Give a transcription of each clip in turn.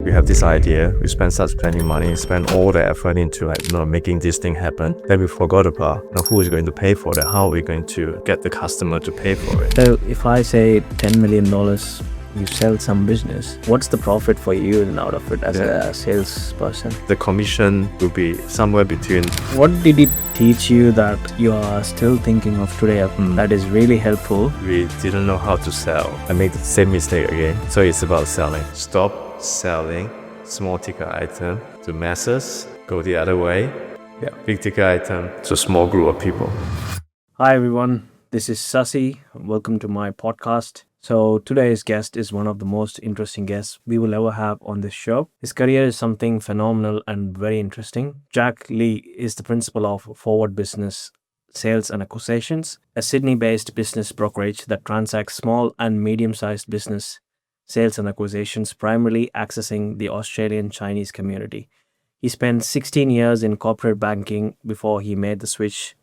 we have this idea, we start spending money, spend all the effort into making this thing happen. Then we forgot about who is going to pay for it, how are we going to get the customer to pay for it. So if I say $10 million, you sell some business, what's the profit for you out of it as a salesperson? The commission will be somewhere between. What did it teach you that you are still thinking of today that is really helpful? We didn't know how to sell. I made the same mistake again. So it's about selling. Stop selling small ticket item to masses. Go the other way. Big ticket item to a small group of people. Hi everyone, this is Sasi. Welcome to my podcast. So today's guest is one of the most interesting guests we will ever have on this show. His career is something phenomenal and very interesting. Jack Lee is the principal of Forward Business Sales and Acquisitions, a Sydney-based business brokerage that transacts small and medium-sized business sales and acquisitions, primarily accessing the Australian Chinese community. He spent 16 years in corporate banking before he made the switch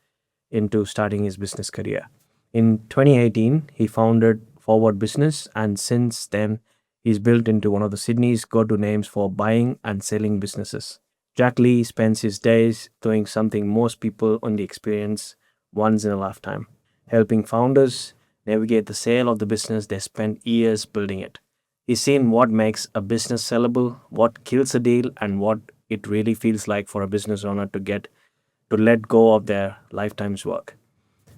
into starting his business career. In 2018, he founded Forward Business, and since then, he's built into one of the Sydney's go-to names for buying and selling businesses. Jack Lee spends his days doing something most people only experience once in a lifetime, helping founders navigate the sale of the business they spent years building it. He's seen what makes a business sellable, what kills a deal, and what it really feels like for a business owner to let go of their lifetime's work.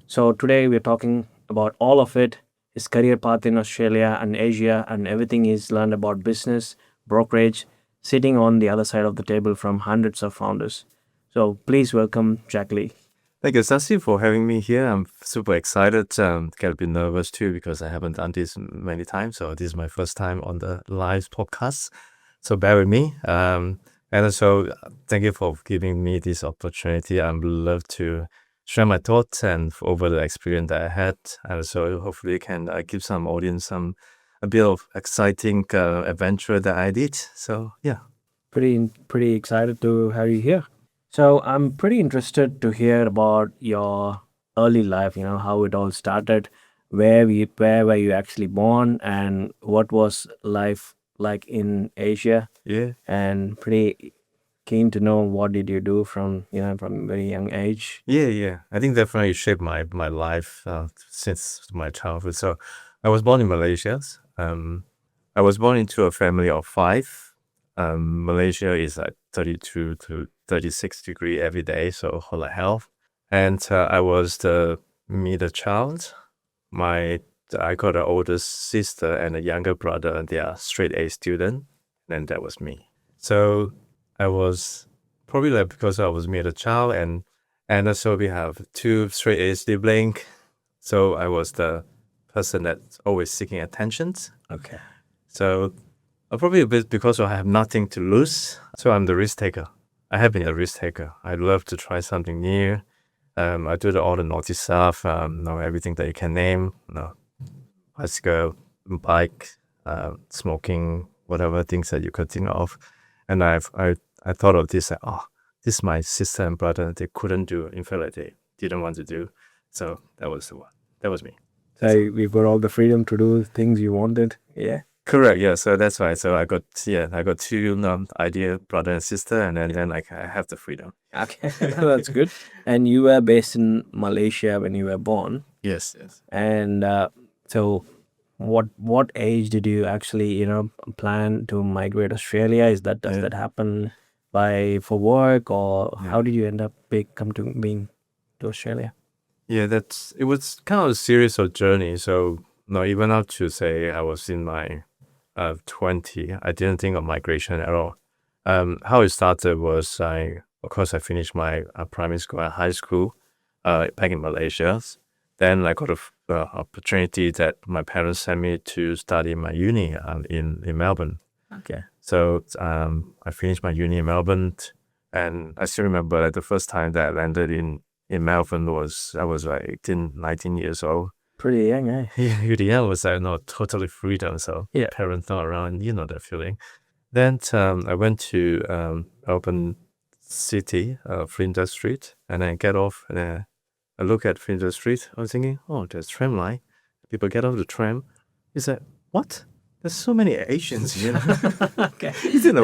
So today we're talking about all of it, his career path in Australia and Asia, and everything he's learned about business, brokerage, sitting on the other side of the table from hundreds of founders. So please welcome Jack Lee. Thank you, Sasi, for having me here. I'm super excited. Get a bit nervous too because I haven't done this many times. So this is my first time on the live podcast. So bear with me. And also thank you for giving me this opportunity. I'd love to share my thoughts and over the experience that I had. And so hopefully can give some audience a bit of exciting adventure that I did. So yeah. Pretty excited to have you here. So I'm pretty interested to hear about your early life, how it all started, where were you actually born, and what was life like in Asia? Yeah. And pretty keen to know what did you do from very young age. Yeah. I think definitely shaped my life since my childhood. So I was born in Malaysia. I was born into a family of 5. Malaysia is like 32 to 36 degrees every day, so whole of hell. And I was the middle child. I got an older sister and a younger brother, and they are straight A student, and that was me. So I was probably because I was middle child, and also we have 2 straight A siblings. So I was the person that's always seeking attention. Okay. So probably a bit because I have nothing to lose. So I'm the risk taker. I have been a risk taker. I love to try something new. I do all the naughty stuff, everything that you can name. Bicycle, bike, smoking, whatever things that you could think of. And I thought of this, this is my sister and brother. They couldn't do. In fact, they didn't want to do. So that was the one. That was me. So we've got all the freedom to do things you wanted. Yeah. Correct. Yeah. So that's why. So I got 2 idea brother and sister, and then I have the freedom. Okay, that's good. And you were based in Malaysia when you were born. Yes. And so, what age did you actually plan to migrate to Australia? Does that happen for work, or how did you end up come to being to Australia? Yeah, it was kind of a series of journeys. So even up to say I was in my 20, I didn't think of migration at all. How it started was I finished my primary school and high school back in Malaysia. Then I got an opportunity that my parents sent me to study my uni in Melbourne. Okay. So I finished my uni in Melbourne, and I still remember the first time that I landed in Melbourne I was like 18, 19 years old. Pretty young, eh? Yeah, UDL was totally freedom. So parents not around, that feeling. Then I went to Melbourne City, Flinders Street, and I get off and I look at Flinders Street. I was thinking, there's tram line. People get off the tram. He said, what? there's so many Asians, Okay. It's in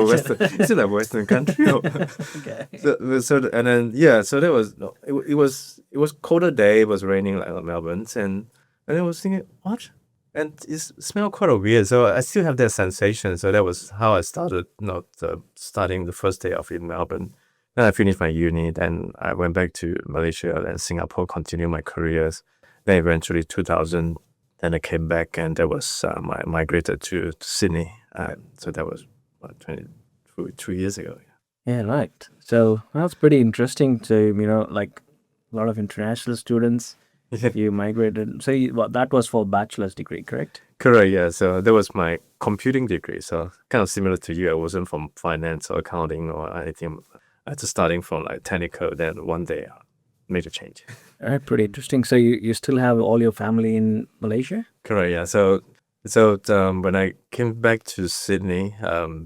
a Western country. Okay. And then so that was no, it was colder day. It was raining like Melbourne, and I was thinking what, and it smelled quite weird. So I still have that sensation. So that was how I started. Not starting the first day of in Melbourne. Then I finished my uni. Then I went back to Malaysia and Singapore, continued my careers. Then eventually 2000. Then I came back, and that was I migrated to Sydney. So that was what, 22 years ago. Yeah, right. So that's pretty interesting. So, like a lot of international students, you migrated. So that was for bachelor's degree, correct? Correct, yeah. So that was my computing degree. So kind of similar to you. I wasn't from finance or accounting or anything. I just starting from like technical. Then one day I made a change. All right, pretty interesting. So you still have all your family in Malaysia? Correct, yeah. So when I came back to Sydney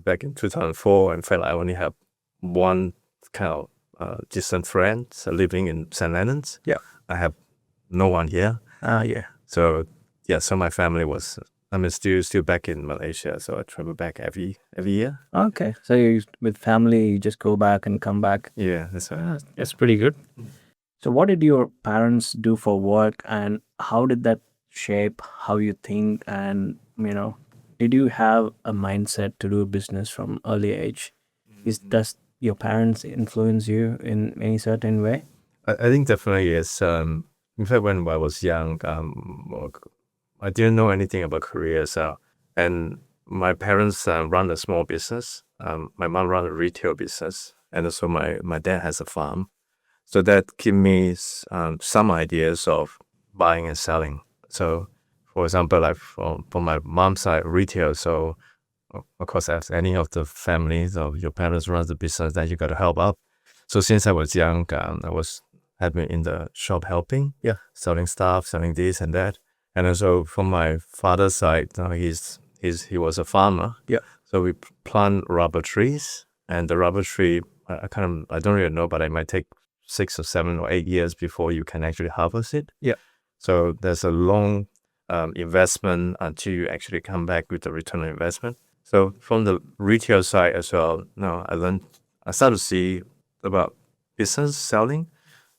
back in 2004, I felt like I only have one kind of distant friend living in St. Leonard's. Yeah. I have no one here. Yeah. So so my family was still back in Malaysia. So I travel back every year. Okay. So with family, you just go back and come back. Yeah, that's right. That's pretty good. So what did your parents do for work, and how did that shape how you think? And did you have a mindset to do business from early age? Does your parents influence you in any certain way? I think definitely yes. In fact, when I was young, I didn't know anything about careers. And my parents run a small business. My mom run a retail business, and also my dad has a farm. So that gave me some ideas of buying and selling. So, for example, like from my mom's side, retail. So, of course, as any of the families of your parents runs the business, that you got to help out. So since I was young, had been in the shop helping, selling stuff, selling this and that. And also from my father's side, he was a farmer. Yeah. So we plant rubber trees, and the rubber tree, I don't really know, but it might take 6 or 7 or 8 years before you can actually harvest it. Yeah. So there's a long investment until you actually come back with the return on investment. So from the retail side as well, I started to see about business selling,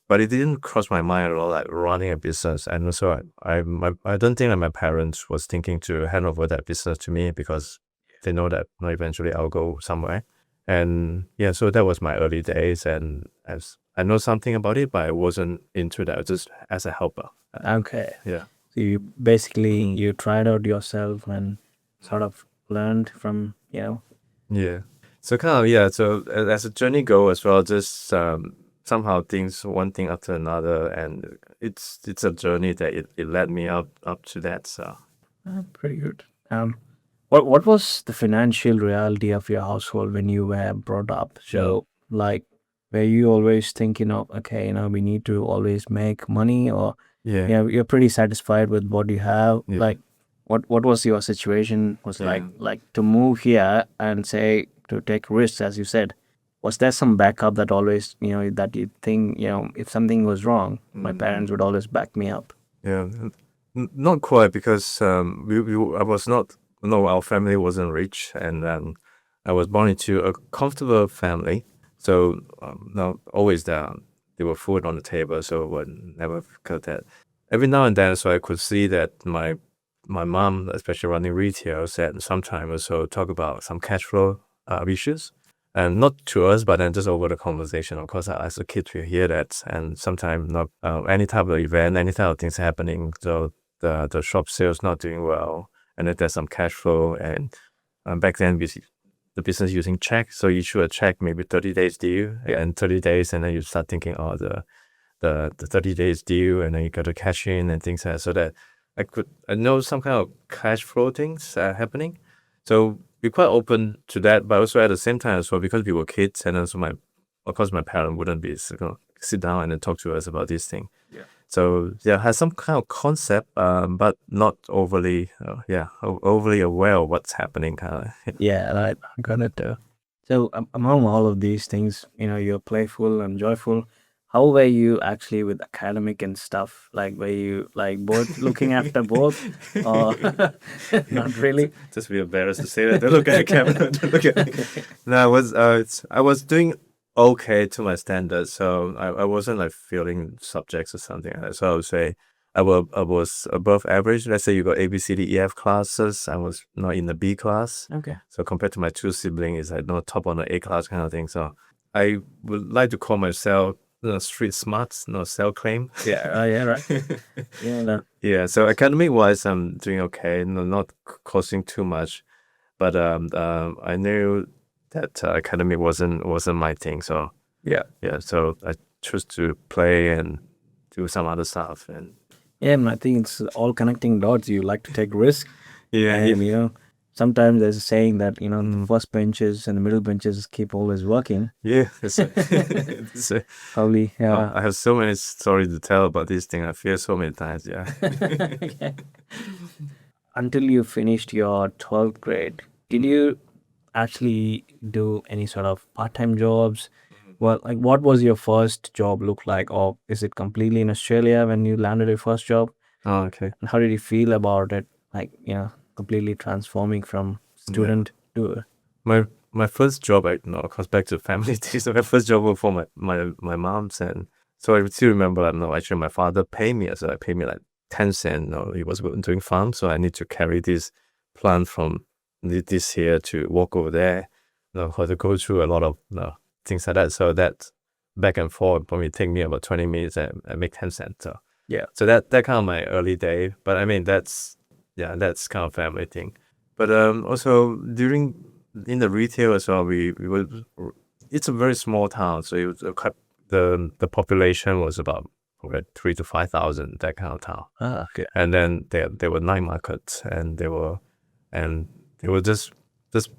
but it didn't cross my mind at all, like running a business. And also I don't think that my parents was thinking to hand over that business to me, because they know that eventually I'll go somewhere. And so that was my early days, and as I know something about it, but I wasn't into that, just as a helper. Okay. Yeah. So you basically you tried out yourself and sort of learned from Yeah. So kind of so as a journey go as well, just somehow things one thing after another, and it's a journey that it led me up to that. So pretty good. What was the financial reality of your household when you were brought up? So like, were you always thinking of, okay, we need to always make money, or you're pretty satisfied with what you have? Yeah. Like, what was your situation was like to move here and say to take risks, as you said? Was there some backup that always that you think if something was wrong, my parents would always back me up? Yeah, not quite, because I was not. No, our family wasn't rich, and I was born into a comfortable family. So always there were food on the table, so I would never cut that. Every now and then, so I could see that my mom, especially running retail, said sometimes also talk about some cash flow issues, and not to us, but then just over the conversation. Of course, as a kid, we hear that, and sometimes not any type of event, any type of things happening. So the shop sales not doing well, and then there's some cash flow. And back then, the business using check, so you issue a check maybe 30 days due, and 30 days, and then you start thinking, oh, the 30 days due, and then you got to cash in and things like that. So that I know some kind of cash flow things happening. So we're quite open to that, but also at the same time as well, because we were kids, and also of course my parents wouldn't be sit down and then talk to us about this thing. Yeah. So has some kind of concept, but not overly overly aware of what's happening, kind of. Yeah, right. I got it. So among all of these things, you're playful and joyful. how were you actually with academic and stuff? Like, were you like both looking after both, or not really? Just be embarrassed to say that. Don't look at the camera. Don't look at me. No, I was doing okay to my standards, so I wasn't like failing subjects or something like that. So I would say I was above average. Let's say you got A, B, C, D, E, F classes. I was not in the B class. Okay. So compared to my two siblings, it's like no top on the A class kind of thing. So I would like to call myself street smart, no self claim. Yeah. Yeah. Right. Yeah. No. Yeah, so academic wise, I'm doing okay. No, not costing too much, but I knew that academic wasn't my thing. So yeah. So I chose to play and do some other stuff. And Yeah, and I think it's all connecting dots. You like to take risk, yeah, and sometimes there's a saying that the first benches and the middle benches keep always working. yeah. It's Probably, yeah. I have so many stories to tell about this thing. I feel so many times. Yeah. Okay. Until you finished your 12th grade, did you actually do any sort of part-time jobs? Well, like what was your first job look like, or is it completely in Australia when you landed your first job? Oh, okay. And how did you feel about it? Like, completely transforming from student to My first job, of course, back to family days. So my first job was for my mom's, and so I still remember. Actually, my father paid me, so I paid me like 10 cents. He was doing farm, so I need to carry this plant from this here to walk over there. Had to go through a lot of things like that. So that back and forth probably take me about 20 minutes and I make 10 cents. So yeah. so that kind of my early day. But I mean that's kind of family thing. But also in the retail as well, we were. It's a very small town, so it was the population was about 3 to 5,000, that kind of town. Okay. And then there were night markets, and they were just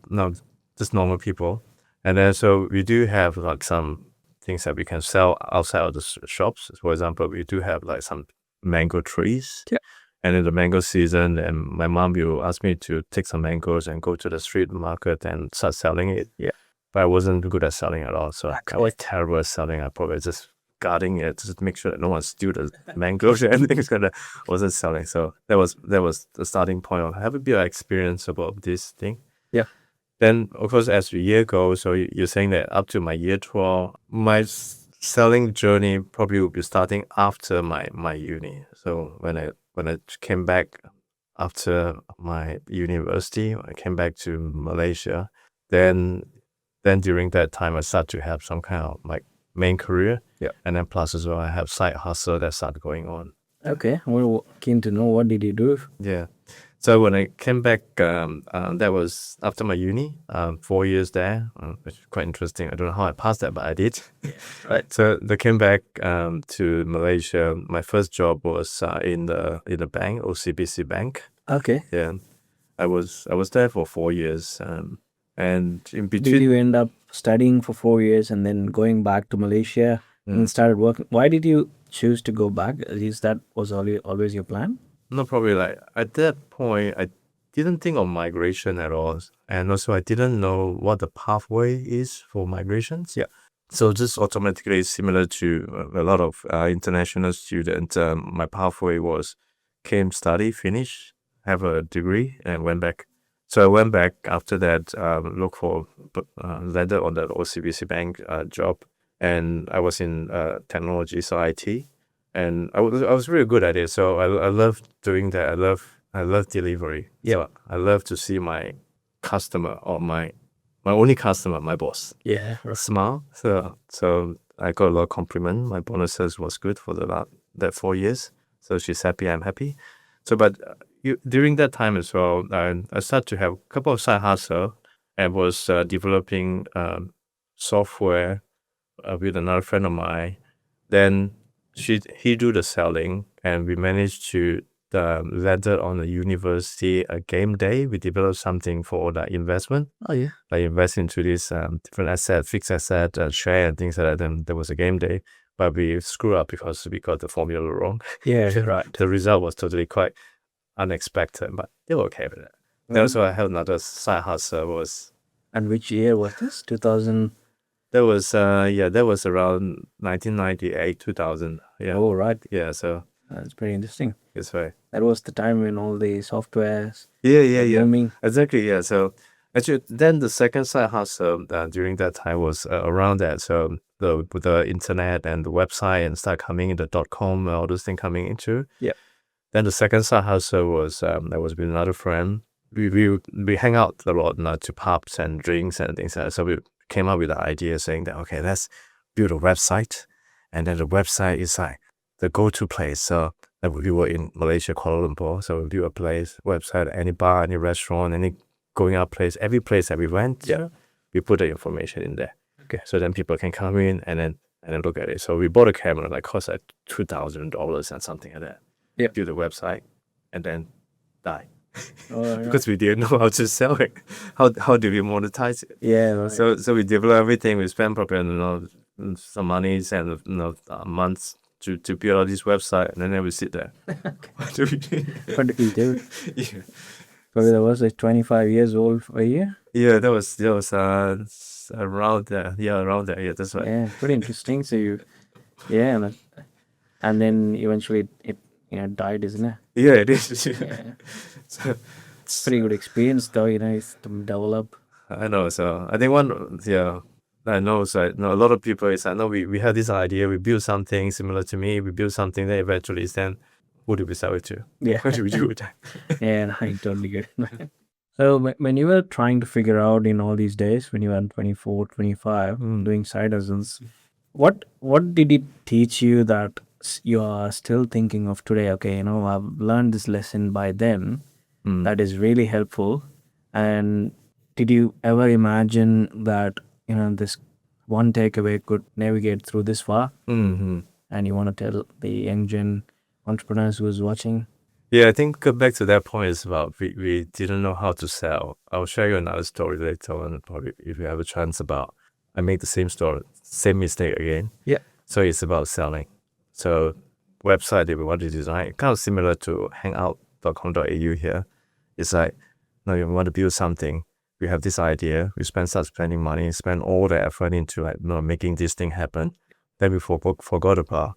no just normal people. And then so we do have like some things that we can sell outside of the shops. For example, we do have like some mango trees. Yeah. And in the mango season, and my mom will ask me to take some mangoes and go to the street market and start selling it. Yeah. But I wasn't good at selling at all. So Okay. I was terrible at selling. I probably just guarding it, just make sure that no one steal the mangoes and things like that. Wasn't selling. So that was the starting point of having a bit of experience about this thing. Yeah. Then, of course, as the year goes, so you're saying that up to my year 12, my selling journey probably will be starting after my uni. So when I came back after my university, I came back to Malaysia. Then during that time, I started to have some kind of like main career. Yeah. And then plus as well, I have side hustle that started going on. Okay. We're keen to know, what did you do? Yeah. So when I came back, that was after my uni, 4 years there, which is quite interesting. I don't know how I passed that, but I did. Yeah. Right. So I came back to Malaysia. My first job was in the bank, OCBC Bank. Okay. Yeah, I was there for 4 years, and in Did between. you end up studying for 4 years and then going back to Malaysia and started working? Why did you choose to go back? Is that was always your plan? No, probably like at that point, I didn't think of migration at all. And also I didn't know what the pathway is for migrations. Yeah. So just automatically similar to a lot of international students, my pathway was came, study, finish, have a degree, and went back. So I went back after that, look for landed on the OCBC Bank job, and I was in technology, so IT. And I was really good at it. So I love doing that. I love delivery. Yeah. So I love to see my customer or my only customer, my boss, Yeah. smile. So I got a lot of compliment. My bonuses was good for that 4 years. So she's happy, I'm happy. So but during that time as well, I started to have a couple of side hustle and was developing software with another friend of mine. Then he do the selling, and we managed to landed on a university a game day. We developed something for the investment. Oh yeah. Like invest into this different asset, fixed asset, share and things like that. Then there was a game day, but we screwed up because we got the formula wrong. Yeah. Right. The result was totally quite unexpected, but they were okay with it. Then also I had another side hustle was. And which year was this? 2000. That was that was around 1998, 2000. Yeah. Oh, right. Yeah, so That's pretty interesting. it's right. That was the time when all the softwares Yeah. were booming. Exactly. Yeah. So actually, then the second side hustle during that time was around that. So the internet and the website and start coming in the .com, all those things coming into. Yeah. Then the second side hustle was I was with another friend. We hang out a lot now to pubs and drinks and things like that. So we came up with the idea saying that okay, let's build a website, and then the website is like the go-to place. So we were in Malaysia, Kuala Lumpur. So we built a place, website, any bar, any restaurant, any going out place, every place that we went, we put the information in there. Okay. So then people can come in and then look at it. So we bought a camera, like cost like $2,000 and something like that. Yeah. Build the website and then die. Oh, Because we didn't know how to sell it. How do we monetize it? yeah. Right. So we develop everything. We spend probably some monies and months to build out this website, and then we sit there. What do we do? What did we do? Yeah. Probably that was like 25 years old for a year. Yeah, that was around there. Yeah, around there. Yeah, that's right. Yeah, pretty interesting. So you, yeah, and then eventually it died, isn't it? Yeah, it is. Yeah. So, Pretty good experience though, it's to develop. I know. So I think I know. So a lot of people is I know we had this idea. We built something similar to me. We built something that eventually is then who do we sell it to? Yeah. What do we do with that? Yeah, I totally get it. So when you were trying to figure out in all these days, when you were 24, 25, doing side hustles, what did it teach you that you are still thinking of today? Okay, I've learned this lesson by then. That is really helpful. And did you ever imagine that, this one takeaway could navigate through this far? Mm-hmm. And you want to tell the young gen entrepreneurs who's watching? Yeah, I think back to that point is about we didn't know how to sell. I'll share you another story later on, probably if you have a chance about. I made the same mistake again. Yeah. So it's about selling. So website that we want to design, kind of similar to hangout.com.au here. It's like, no, you want to build something. We have this idea. We start spending money, spend all the effort into making this thing happen. Then we forgot about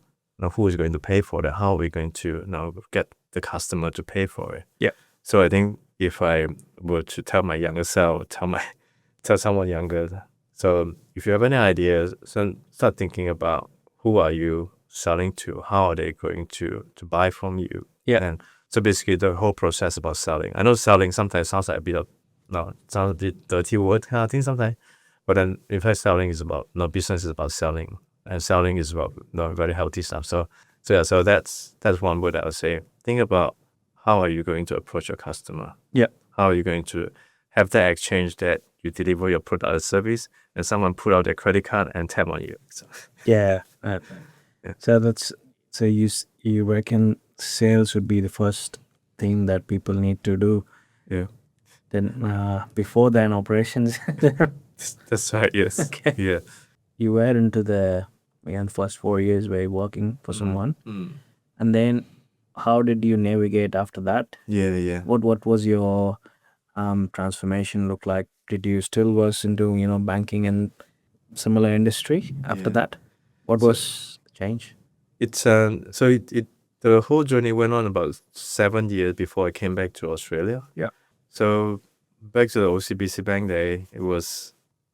who is going to pay for that. How are we going to get the customer to pay for it? Yeah. So I think if I were to tell my younger self, tell someone younger. So if you have any ideas, start thinking about who are you selling to? How are they going to buy from you? Yeah. And so basically the whole process about selling. I know selling sometimes sounds like sounds a bit dirty word kind of thing sometimes. But then in fact selling is about business is about selling. And selling is about very healthy stuff. So that's one word I would say. Think about how are you going to approach your customer? Yeah. How are you going to have that exchange that you deliver your product or service and someone put out their credit card and tap on you? So, Yeah. Yeah. So you reckon sales would be the first thing that people need to do? yeah. Then before then operations. That's right, yes. Okay. Yeah. You were into the first 4 years where you're working for someone, and then how did you navigate after that? Yeah. What was your transformation look like? Did you still was into banking and similar industry after Yeah. that? What was the change? It's the whole journey went on about 7 years before I came back to Australia. Yeah. So back to the OCBC Bank day,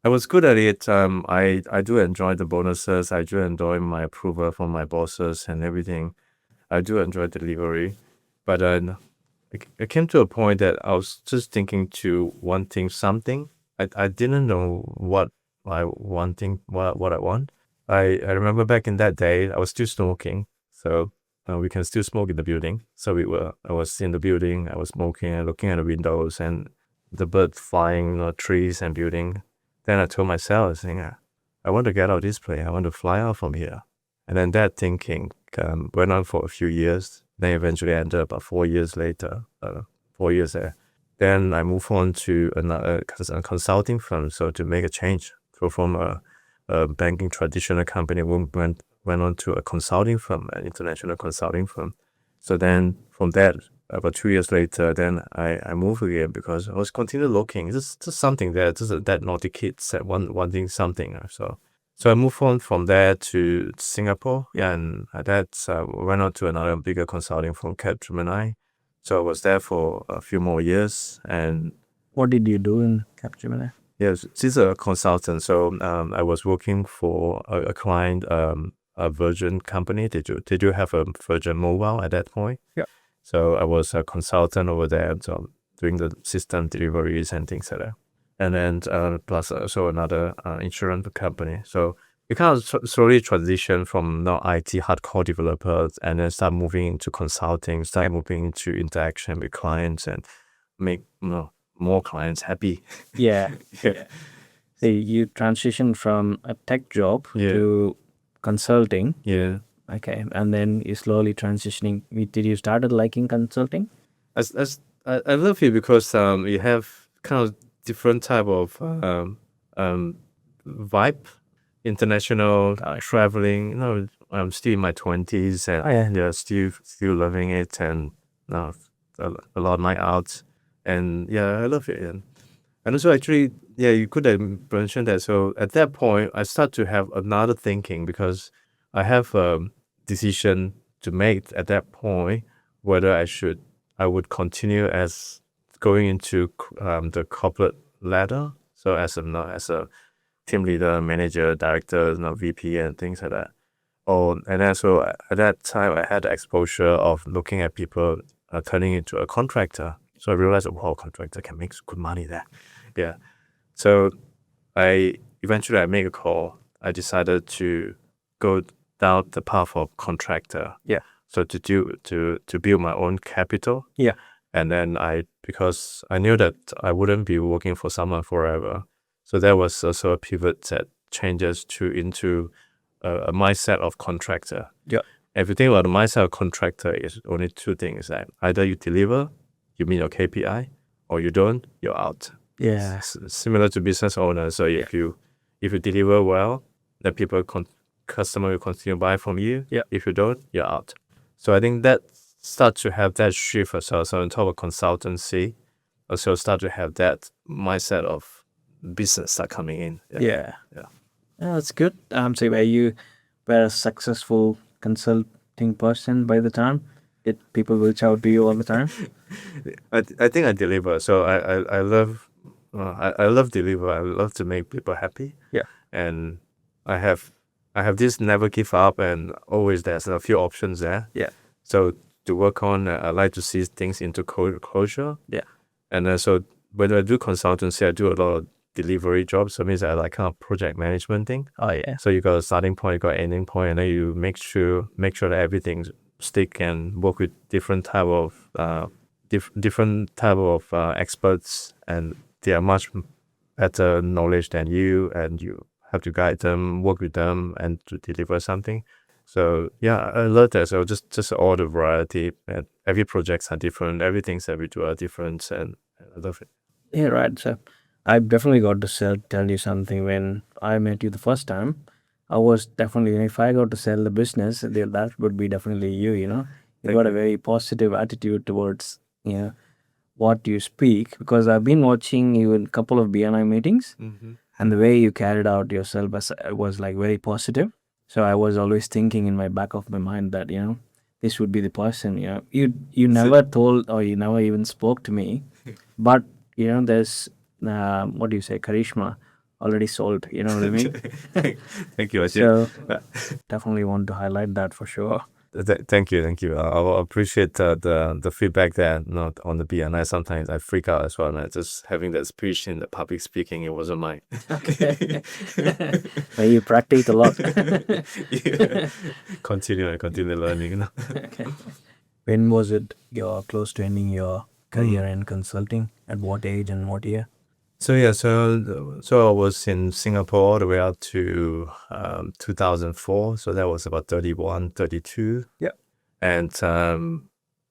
I was good at it. I do enjoy the bonuses. I do enjoy my approval from my bosses and everything. I do enjoy delivery, but I came to a point that I was just thinking to wanting something. I didn't know what I want. I remember back in that day I was still smoking, so we can still smoke in the building. So I was in the building. I was smoking and looking at the windows and the birds flying, trees and building. Then I told myself, saying, I want to get out of this place. I want to fly out from here. And then that thinking went on for a few years. Then eventually ended up 4 years later, 4 years there. Then I moved on to another consulting firm. So to make a change, go from a banking traditional company, went on to a consulting firm, an international consulting firm. So then from that, about 2 years later, then I moved again because I was continuing looking. Just something there, just that naughty kid said wanting something. So So I moved on from there to Singapore. Yeah, and that went on to another bigger consulting firm, Capgemini. So I was there for a few more years, and What did you do in Capgemini? yes, she's a consultant. So I was working for a client, a Virgin company. They do have a Virgin Mobile at that point. Yeah. So I was a consultant over there, so doing the system deliveries and things like that. And then plus also another insurance company. So you kind of slowly transition from not IT hardcore developers and then start moving into consulting, start moving into interaction with clients and make more clients happy. Yeah. Yeah. So you transitioned from a tech job Yeah. to consulting. Yeah. Okay. And then you slowly transitioning. Did you started liking consulting? I love it because you have kind of different type of vibe, international traveling. I'm still in my 20s and yeah, still loving it, and a lot of night out, and yeah, I love it. And also, actually, yeah, you could have mentioned that. So at that point, I start to have another thinking because I have a decision to make at that point whether I would continue as going into the corporate ladder. So as a team leader, manager, director, VP, and things like that. And then so at that time, I had the exposure of looking at people turning into a contractor. So I realized, wow, contractor can make good money there. Yeah. So I made a call. I decided to go down the path of contractor. Yeah. So to build my own capital. Yeah. And then because I knew that I wouldn't be working for someone forever. So there was also a pivot that changes into a mindset of contractor. Yeah. If you think about the mindset of contractor, is only two things: that either you deliver, you meet your KPI, or you don't, you're out. Yeah. Similar to business owners. So if you deliver well, then customer will continue buy from you. Yeah. If you don't, you're out. So I think that start to have that shift as well. So on top of consultancy, also start to have that mindset of business start coming in. Yeah. Yeah. That's good. So were you a successful consulting person by the time? Did people reach out to you all the time? I think I deliver. So I love I love deliver. I love to make people happy. Yeah. And I have this never give up, and always there's a few options there. Yeah. So to work on, I like to see things into closure. Yeah. And so when I do consultancy, I do a lot of delivery jobs. So it means I like kind of project management thing. Oh yeah. So you got a starting point, you got an ending point, and then you make sure that everything stick and work with different type of experts, and they are much better knowledge than you, and you have to guide them, work with them, and to deliver something. So yeah, I love that. So just all the variety, and every projects are different, everything that we do are different, and I love it. Yeah, right. So I've definitely got to tell you something. When I met you the first time, I was definitely, if I got to sell the business, that would be definitely you, You got a very positive attitude towards, what you speak, because I've been watching you in a couple of BNI meetings, and the way you carried out yourself was like very positive. So I was always thinking in my back of my mind that, this would be the person, You never told, or you never even spoke to me, but, there's, what do you say, charisma already sold, you know what I mean? Thank you. So definitely want to highlight that for sure. Thank you. I appreciate the feedback there. Not on the BNI, sometimes I freak out as well. And just having that speech in the public speaking, it wasn't mine. Okay. Well, you practiced a lot. Yeah. Continue learning. Okay. When was it you're close to ending your career in consulting? At what age and what year? So yeah, so I was in Singapore all the way up to 2004. So that was about 31, 32. Yeah. And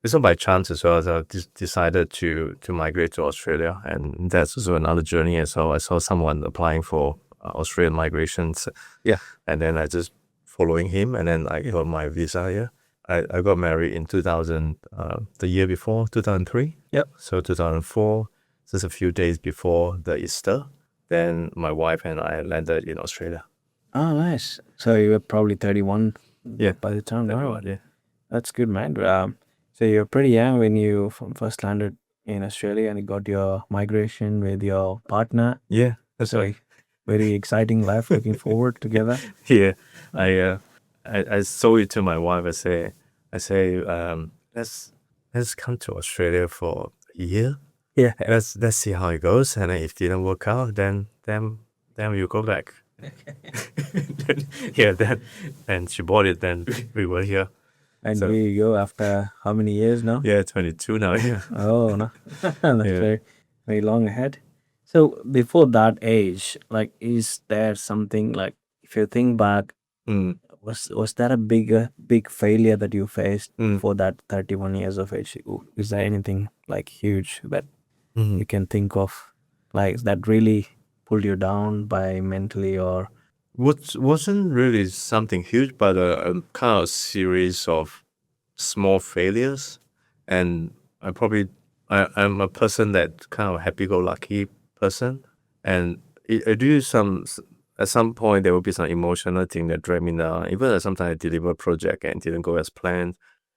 it's not by chance as well. So I decided to migrate to Australia, and that's also another journey. And so I saw someone applying for Australian migrations. Yeah. And then I just following him, and then I got my visa here. I got married in 2000, the year before, 2003. Yep. So 2004. Just a few days before the Easter, then my wife and I landed in Australia. Oh, nice. So you were probably 31 Yeah, by the time. Oh, everyone. Yeah, that's good, man. So you're pretty young when you first landed in Australia and you got your migration with your partner. yeah, that's So right. very exciting life looking forward together. Yeah, I uh, I sold it to my wife. I say, let's come to Australia for a year. Yeah. Let's see how it goes, and if it didn't work out, then we'll go back. Then, yeah, then and she bought it. Then we were here. And So here you go after how many years now? yeah, 22 now. Yeah, Oh, no. That's yeah. very, very long ahead. So before that age, like, is there something like, if you think back, Mm, was that a big failure that you faced mm, before that 31 years of age? Is there anything like huge that mm. you can think of, like that really pulled you down by mentally or Wasn't really something huge, but a kind of series of small failures, and I'm a person that kind of happy-go-lucky person, and I do at some point there will be some emotional thing that drag me down. Even sometimes I deliver a project and it didn't go as planned,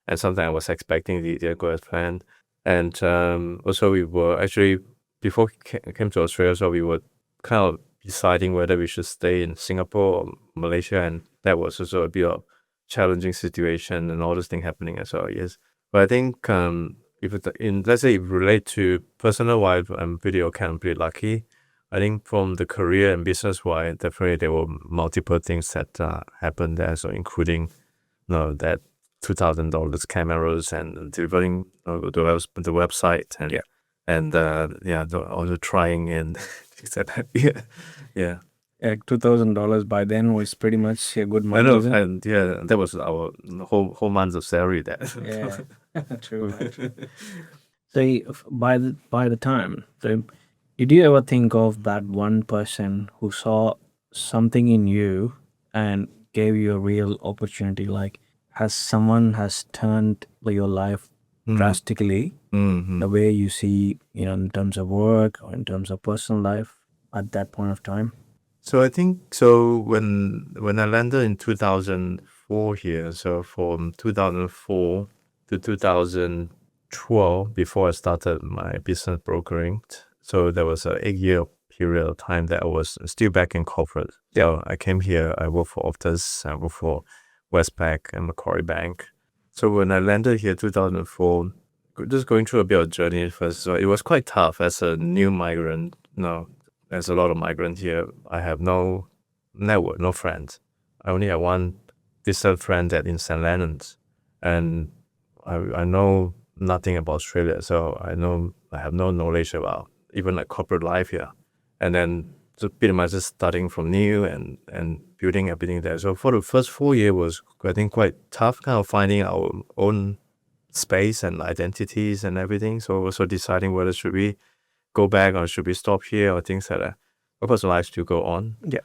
and sometimes I was expecting it didn't go as planned, and also we were actually before we came to Australia, so we were kind of deciding whether we should stay in Singapore or Malaysia, and that was also a bit of challenging situation and all this thing happening as well. Yes, but I think if it, in let's say if relate to personal wise, I'm pretty lucky. I think from the career and business wise, definitely there were multiple things that happened there. So including that $2,000 cameras and delivering the website and yeah, also trying and things like that. Yeah, yeah. $2,000 by then was pretty much a good I money, know, isn't it? and yeah, that was our whole month of salary there. Yeah, true, man. So by the time, so did you ever think of that one person who saw something in you and gave you a real opportunity? Like, has someone has turned your life Mm, drastically, mm-hmm. the way you see, in terms of work or in terms of personal life at that point of time? So I think so when I landed in 2004 here, so from 2004 to 2012, before I started my business brokering, so there was a 8 year period of time that I was still back in corporate. So I came here, I worked for Optus, I worked for Westpac and Macquarie Bank. So when I landed here 2004, just going through a bit of journey first, so it was quite tough as a new migrant. There's a lot of migrants here. I have no network, no friends. I only have one distant friend that in St. Leonard's, and I know nothing about Australia, so I have no knowledge about even like corporate life here, and then just pretty much just starting from new and building everything there. So for the first 4 years was I think quite tough, kind of finding our own space and identities and everything. So also deciding whether should we go back or should we stop here or things like that. Of course, life still go on. Yeah.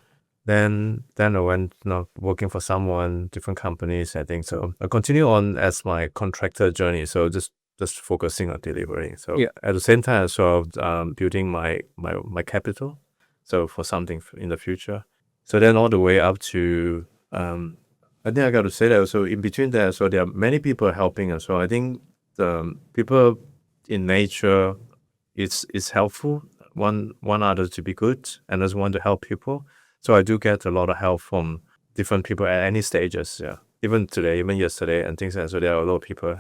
Then I went working for someone, different companies. I think so. I continue on as my contractor journey. So just focusing on delivering. So Yeah. at the same time as well, building my capital. So for something in the future. So then all the way up to I think I got to say that. So in between that, so there are many people helping as well. I think the people in nature, it's helpful. One others to be good and just want to help people. So I do get a lot of help from different people at any stages. Yeah, even today, even yesterday, and things like that. So there are a lot of people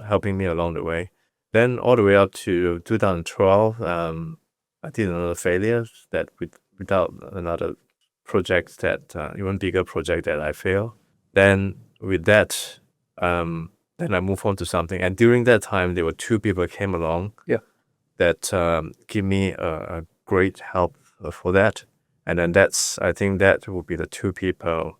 helping me along the way. Then all the way up to 2012, I did another failure that without another project that even bigger project that I failed. Then with that, then I move on to something. And during that time, there were two people came along Yeah. that give me a great help for that. And then I think that would be the two people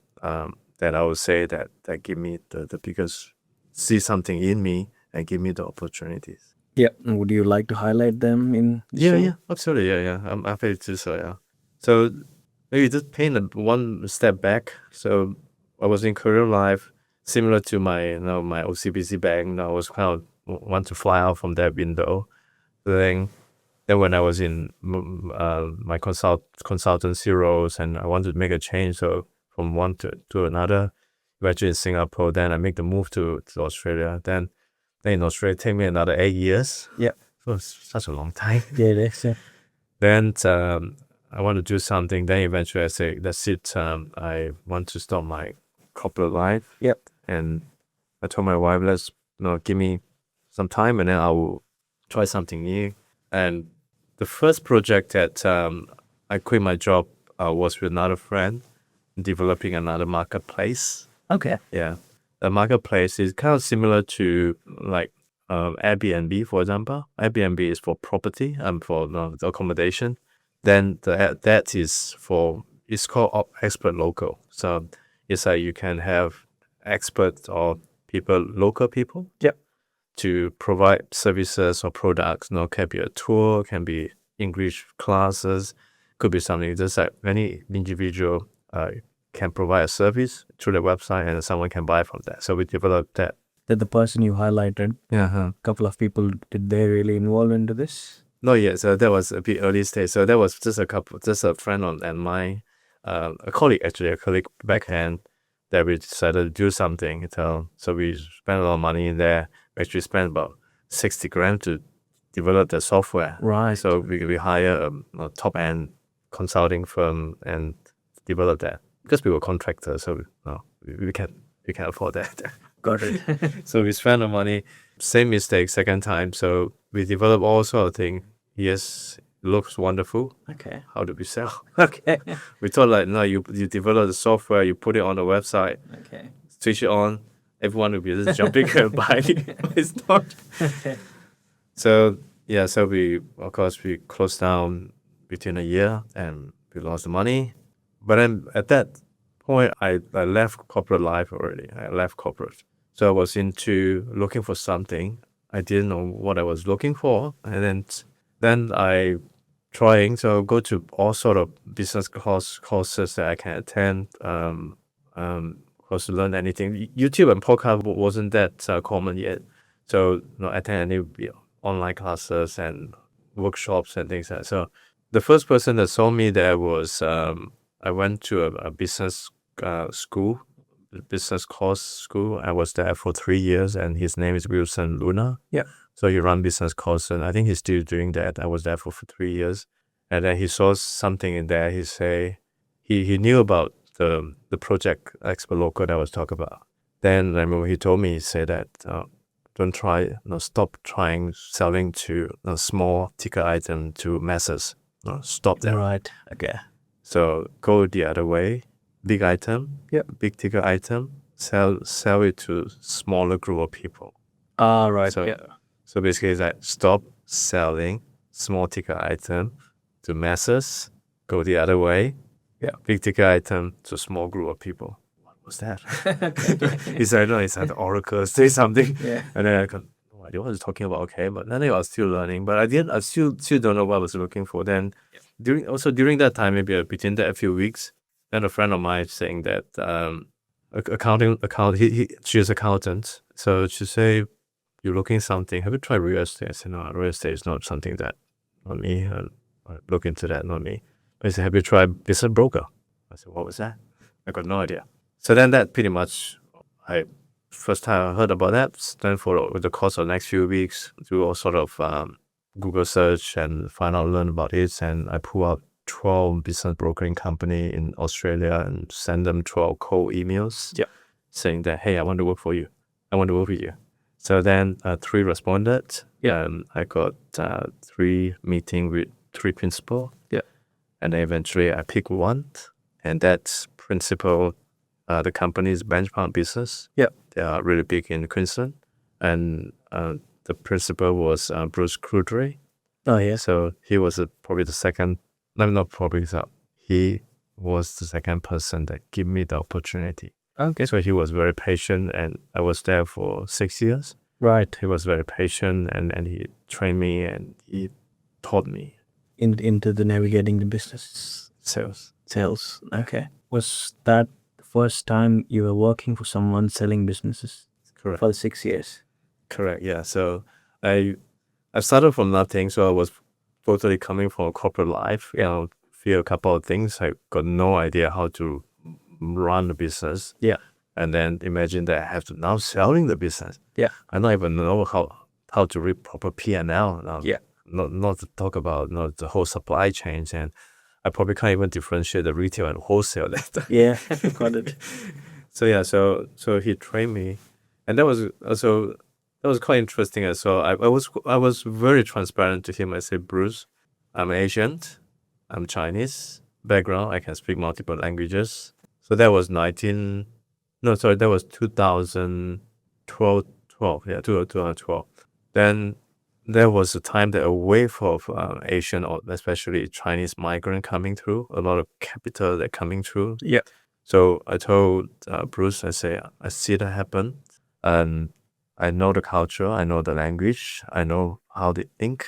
that I would say that give me the biggest, see something in me and give me the opportunities. Yeah. And would you like to highlight them in the Yeah, show? yeah, absolutely. Yeah. I'm happy to do so, yeah. So maybe just paint one step back. So I was in career life, similar to my OCBC bank. I was kind of want to fly out from that window. Then when I was in my consultancy roles and I wanted to make a change, so from one to another. Eventually in Singapore, then I make the move to Australia. Then in Australia, it take me another 8 years. Yeah. So it's such a long time. Yeah, it is. Yeah. Then I want to do something. Then eventually I say, that's it. I want to start my corporate life. Yep. And I told my wife, let's give me some time and then I will try something new. And the first project that I quit my job was with another friend developing another marketplace. Okay. Yeah. The marketplace is kind of similar to like Airbnb, for example. Airbnb is for property and for the accommodation. Then that is it's called expert local. So it's like you can have experts or local people. Yep. To provide services or products. Can be a tour, can be English classes, could be something. Just like any individual can provide a service through the website and someone can buy from that. So we developed that. That the person you highlighted, Yeah. a couple of people, did they really involve into this? No, yeah. So that was a bit early stage. So that was just a friend and mine, a colleague backhand that we decided to do something. So we spent a lot of money in there. We actually spent about 60 grand to develop the software. Right. So we hire a top end consulting firm and develop that because we were contractors. So we can't afford that. Got it. So we spent the money. Same mistake second time. So we develop all sort of things. Yes, it looks wonderful. Okay. How do we sell? Okay. We thought like, no, you develop the software, you put it on the website, Okay. switch it on, everyone will be just jumping and buying. It's not. So we closed down within a year and we lost the money. But then at that point, I left corporate life already. I left corporate. So I was into looking for something. I didn't know what I was looking for. And then I trying to go to all sort of business courses that I can attend, course to learn anything. YouTube and podcast wasn't that common yet. So attend any online classes and workshops and things like that. So the first person that saw me there was I went to a business school, business course school. I was there for 3 years and his name is Wilson Luna. Yeah. So he run business course and I think he's still doing that. I was there for 3 years. And then he saw something in there. He say he knew about the project Expert Local that I was talking about. Then I remember he told me, he said that stop trying selling to small ticket item to masses. Stop that. Right. Okay. So go the other way. Big item, big ticket item, sell it to smaller group of people. Right. So basically it's like stop selling small ticket item to masses, go the other way. Yeah. Big ticket item to small group of people. What was that? He said, no, it's like the Oracle, say something. Yeah. And then I got no idea what I was talking about, okay. But then I was still learning. But I still don't know what I was looking for. Then during that time, maybe between that a few weeks, then a friend of mine saying that she's accountant. So she say, you're looking something, have you tried real estate? I said, no, real estate is not something that, not me. I look into that, not me. But he said, have you tried business broker? I said, what was that? I got no idea. So then that pretty much, first time I heard about that, then for the course of the next few weeks, do all sort of Google search and learn about it. And I pull out 12 business brokering company in Australia and send them 12 cold emails saying that, hey, I want to work for you. I want to work with you. So then 3 responded. I got 3 meeting with 3 principal. And then eventually I picked one. And that principal, the company's benchmark business. They are really big in Queensland. And the principal was Bruce Crudry. Oh, yeah. So he was probably the second, not probably, so he was the second person that gave me the opportunity. Okay. So he was very patient and I was there for 6 years. Right. He was very patient and he trained me and he taught me. Into the navigating the business. Sales. Okay. Was that the first time you were working for someone selling businesses? Correct. For the 6 years? Correct, yeah. So I started from nothing. So I was totally coming from a corporate life. Feel a couple of things. I got no idea how to run the business. Yeah. And then imagine that I have to now selling the business. Yeah. I don't even know how to read proper P&L now. Yeah. Not to talk about the whole supply chains, and I probably can't even differentiate the retail and wholesale. Yeah. Got it. So he trained me, and that was quite interesting as well. I was very transparent to him. I said, Bruce, I'm Asian, I'm Chinese background. I can speak multiple languages. So that was 2012. 2012. Then there was a time that a wave of Asian, or especially Chinese migrant coming through, a lot of capital that coming through. Yeah. So I told Bruce, I say, I see that happen, and I know the culture, I know the language, I know how they think,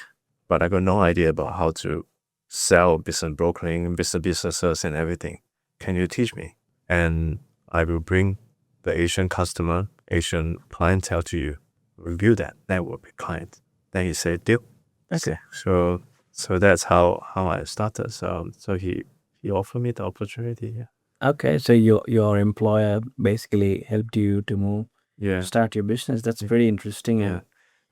but I got no idea about how to sell, business brokering, businesses and everything. Can you teach me? And I will bring the Asian customer, Asian clientele to you. Review that network with clients. Then he said, deal. Okay. So that's how I started. So he offered me the opportunity. Yeah. Okay. So your employer basically helped you to Yeah. start your business. That's pretty interesting. Yeah.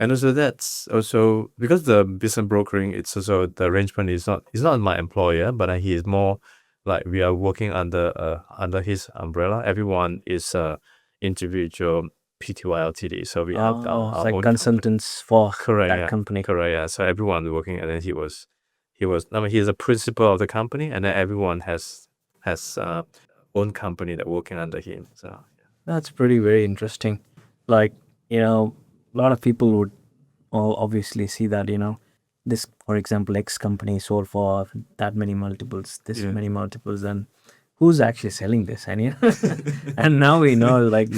And also that's also because the business brokering, it's also the arrangement is not my employer, but he is more like we are working under his umbrella. Everyone is individual PTY Ltd. So we have It's our like own consultants for correct, that yeah. company. Correct, yeah. So everyone working, and then he was I mean, he's a principal of the company, and then everyone has own company that working under him. So That's very interesting. Like, a lot of people would obviously see that, this, for example, X company sold for that many multiples, this Yeah. many multiples, and who's actually selling this? And, and now we know, like,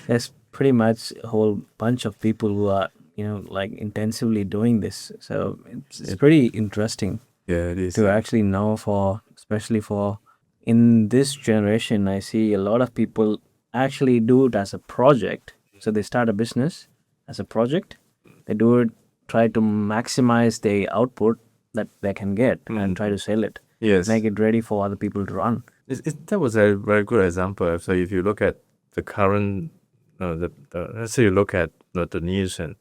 there's pretty much a whole bunch of people who are, like intensively doing this. So it's pretty interesting yeah, it is. to actually know especially for in this generation, I see a lot of people actually do it as a project. So they start a business as a project. They do it, try to maximize the output that they can get and try to sell it. Yes. Make it ready for other people to run. That was a very good example. So if you look at the current, let's say you look at the news, and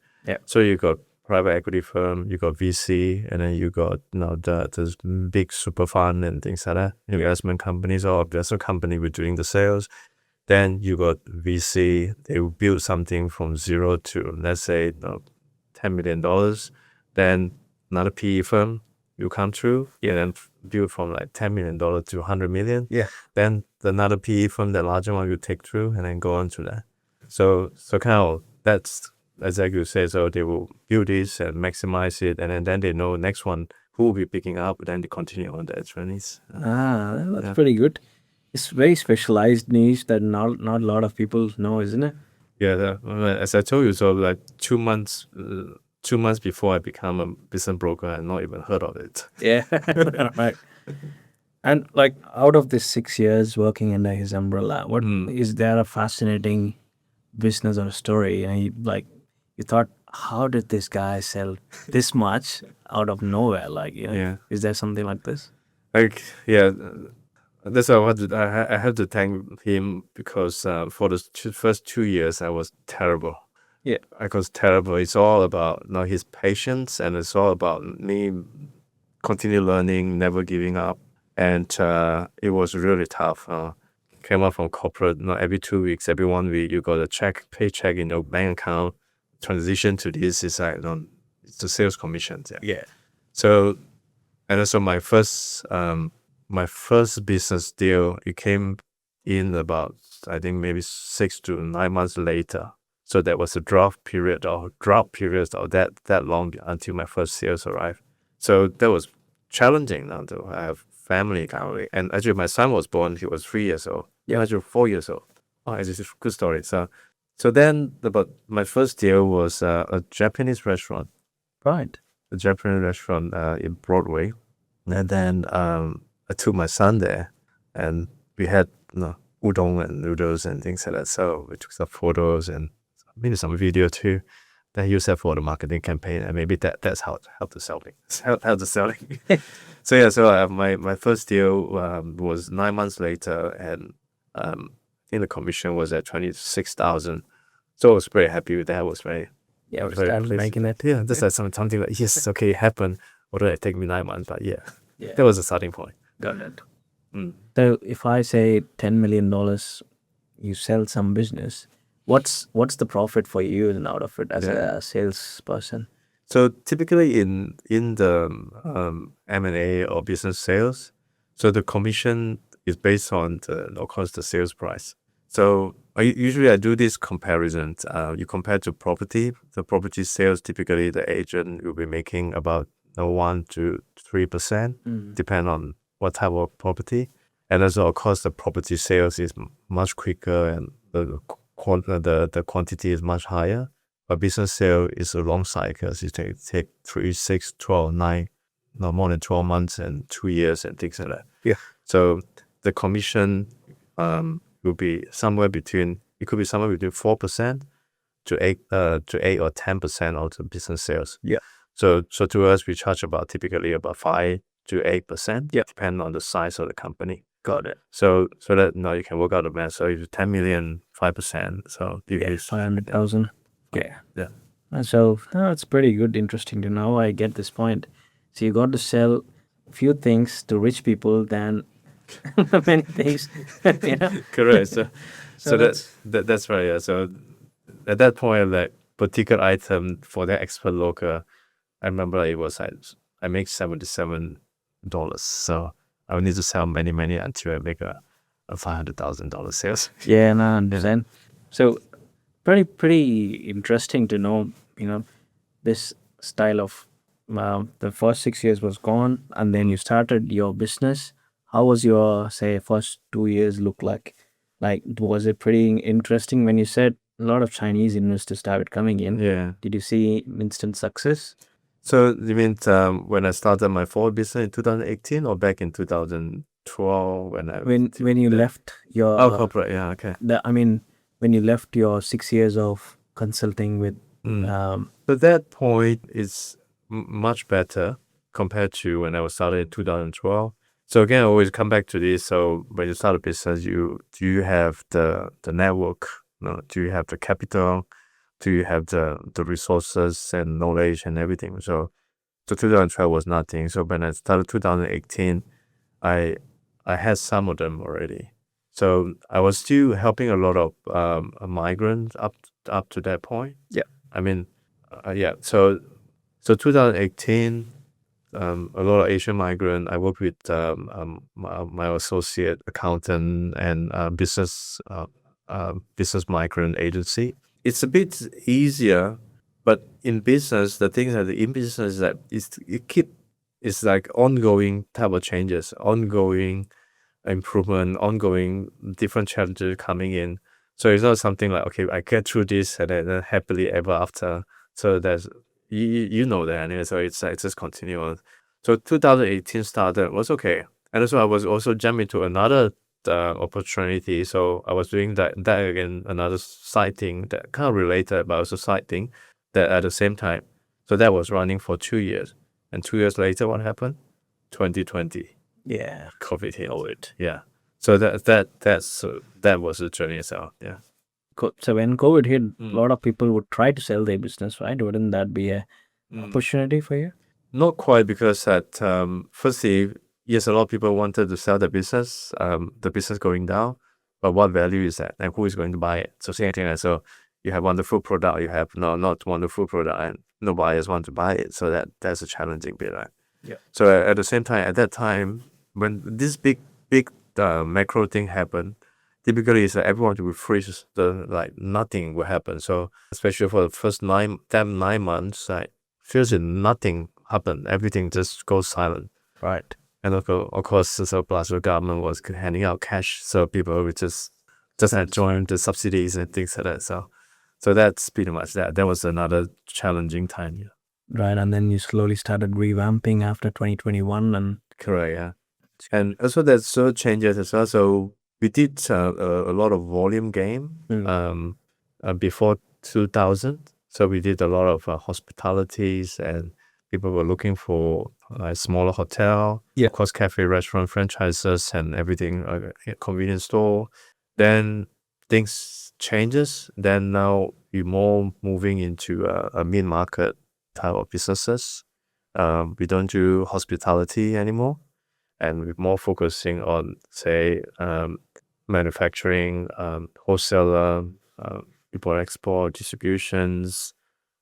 so you got private equity firm, you got VC, and then you got the big super fund and things like that, investment companies or investment company with doing the sales. Then you got VC, they will build something from zero to, let's say, $10 million. Then another PE firm will come through, and then build from like $10 million to $100 million. Yeah. Then another PE firm, the larger one, will take through and then go on to that. So kind of that's exactly you say. So they will build this and maximize it, and then they know next one who will be picking up. Then they continue on their journeys. That's pretty good. It's very specialized niche that not a lot of people know, isn't it? Yeah, as I told you, so like 2 months before I become a business broker, I had not even heard of it. Yeah, right. And like out of this 6 years working under his umbrella, what is there a fascinating business or story? And you thought, how did this guy sell this much out of nowhere? Like, is there something like this? Like, yeah. That's why I have to thank him, because for the first 2 years I was terrible. Yeah, I was terrible. It's all about his patience, and it's all about me continue learning, never giving up. And it was really tough. Came out from corporate, every 2 weeks, every 1 week, you got a paycheck in your bank account. Transition to this is like it's the sales commissions. yeah. So, and also my first business deal, it came in about, I think, maybe 6 to 9 months later. So that was a drought period of that long until my first sales arrived. So that was challenging now, though. I have family currently, and actually my son was born, he was 3 years old. Yeah, actually 4 years old. Oh, it's a good story. So then my first deal was a Japanese restaurant. Right. A Japanese restaurant in Broadway. And then I took my son there, and we had udon and noodles and things like that. So we took some photos and maybe some video too. Then use that for the marketing campaign, and maybe that's how to selling. How to selling. So my first deal was 9 months later, and I think the commission was at 26,000. So I was very happy with that. I was very Yeah, we very started pleased. making it. Yeah, that's like something like, yes, okay, it happened. Although it take me 9 months, but yeah, Yeah, that was the starting point. got it. Mm. So if I say $10 million, you sell some business, what's the profit for you and out of it as Yeah. a salesperson? So typically in the M&A or business sales, so the commission is based on of course the sales price. So usually I do this comparison. You compare to property. The property sales, typically the agent will be making about 1 to 3%, depend on what type of property. And also of course the property sales is much quicker and the quantity is much higher. A business sale is a long cycle. So it take 3, 6, 12, 9, no more than 12 months and 2 years and things like that. Yeah. So the commission will be somewhere between, it could be somewhere between 4% to 8 or 10% of the business sales. Yeah. So to us, we charge typically about 5 to 8%, Yeah. depending on the size of the company. Got it. So that now you can work out the math. So if 10 million, 5%. So you Yeah, use 500,000. Yeah. Yeah. And so it's pretty good, interesting to know. I get this point. So you got to sell a few things to rich people than many things. You know? Correct. So that's that's right. Yeah. So at that point, like particular item for that expert local, I remember it was I make $77. So I would need to sell many until I make a $500,000 sales. yeah, no, I understand. So pretty interesting to know, this style of the first 6 years was gone and then you started your business. How was your, say, first 2 years look like? Like, was it pretty interesting when you said a lot of Chinese investors started coming in? Yeah. Did you see instant success? So you mean when I started my forward business in 2018 or back in 2012 When you left your corporate? Yeah. Okay. when you left your 6 years of consulting with So that point is much better compared to when I was started in 2012. So again, I always come back to this. So when you start a business, do you have the network? No, do you have the capital? Do you have the resources and knowledge and everything? So 2012 was nothing. So when I started 2018, I had some of them already. So I was still helping a lot of migrants up to that point. Yeah. I mean, yeah. So 2018, a lot of Asian migrant. I worked with my associate accountant and business migrant agency. It's a bit easier, but in business, the thing that in business is that it's like ongoing type of changes, ongoing improvement, ongoing different challenges coming in. So it's not something like, okay, I get through this and then happily ever after. So there's, you know that anyway. So it's just continue on. So 2018 started, was okay. And also I was also jumping to another opportunity. So I was doing that again, another side thing that kind of related, but also side thing that at the same time. So that was running for 2 years. And 2 years later, what happened? 2020. yeah. COVID hit. Yeah. So that was the journey itself. Yeah. So when COVID hit, a lot of people would try to sell their business, right? Wouldn't that be a opportunity for you? Not quite, because firstly, yes, a lot of people wanted to sell the business going down, but what value is that, and who is going to buy it? So same thing. So you have wonderful product, you have not wonderful product, and no buyers want to buy it. So that's a challenging bit, right? Yeah. So at the same time, at that time, when this big macro thing happened, typically it's like everyone will freeze, nothing will happen. So especially for the first 9 months, like feels like nothing happened. Everything just goes silent. Right. And of course, so plus the government was handing out cash, so people would just enjoy the subsidies and things like that. So that's pretty much that. That was another challenging time. Yeah. Right. And then you slowly started revamping after 2021 and Correct. Yeah. And also there's so changes as well. So we did a lot of volume game before 2000. So we did a lot of hospitalities, and people were looking for a smaller hotel, Yeah. of course, cafe, restaurant, franchises, and everything, convenience store. Then things changes. Then now we're more moving into a mid-market type of businesses. We don't do hospitality anymore, and we're more focusing on, say, manufacturing, wholesaler, import export, distributions,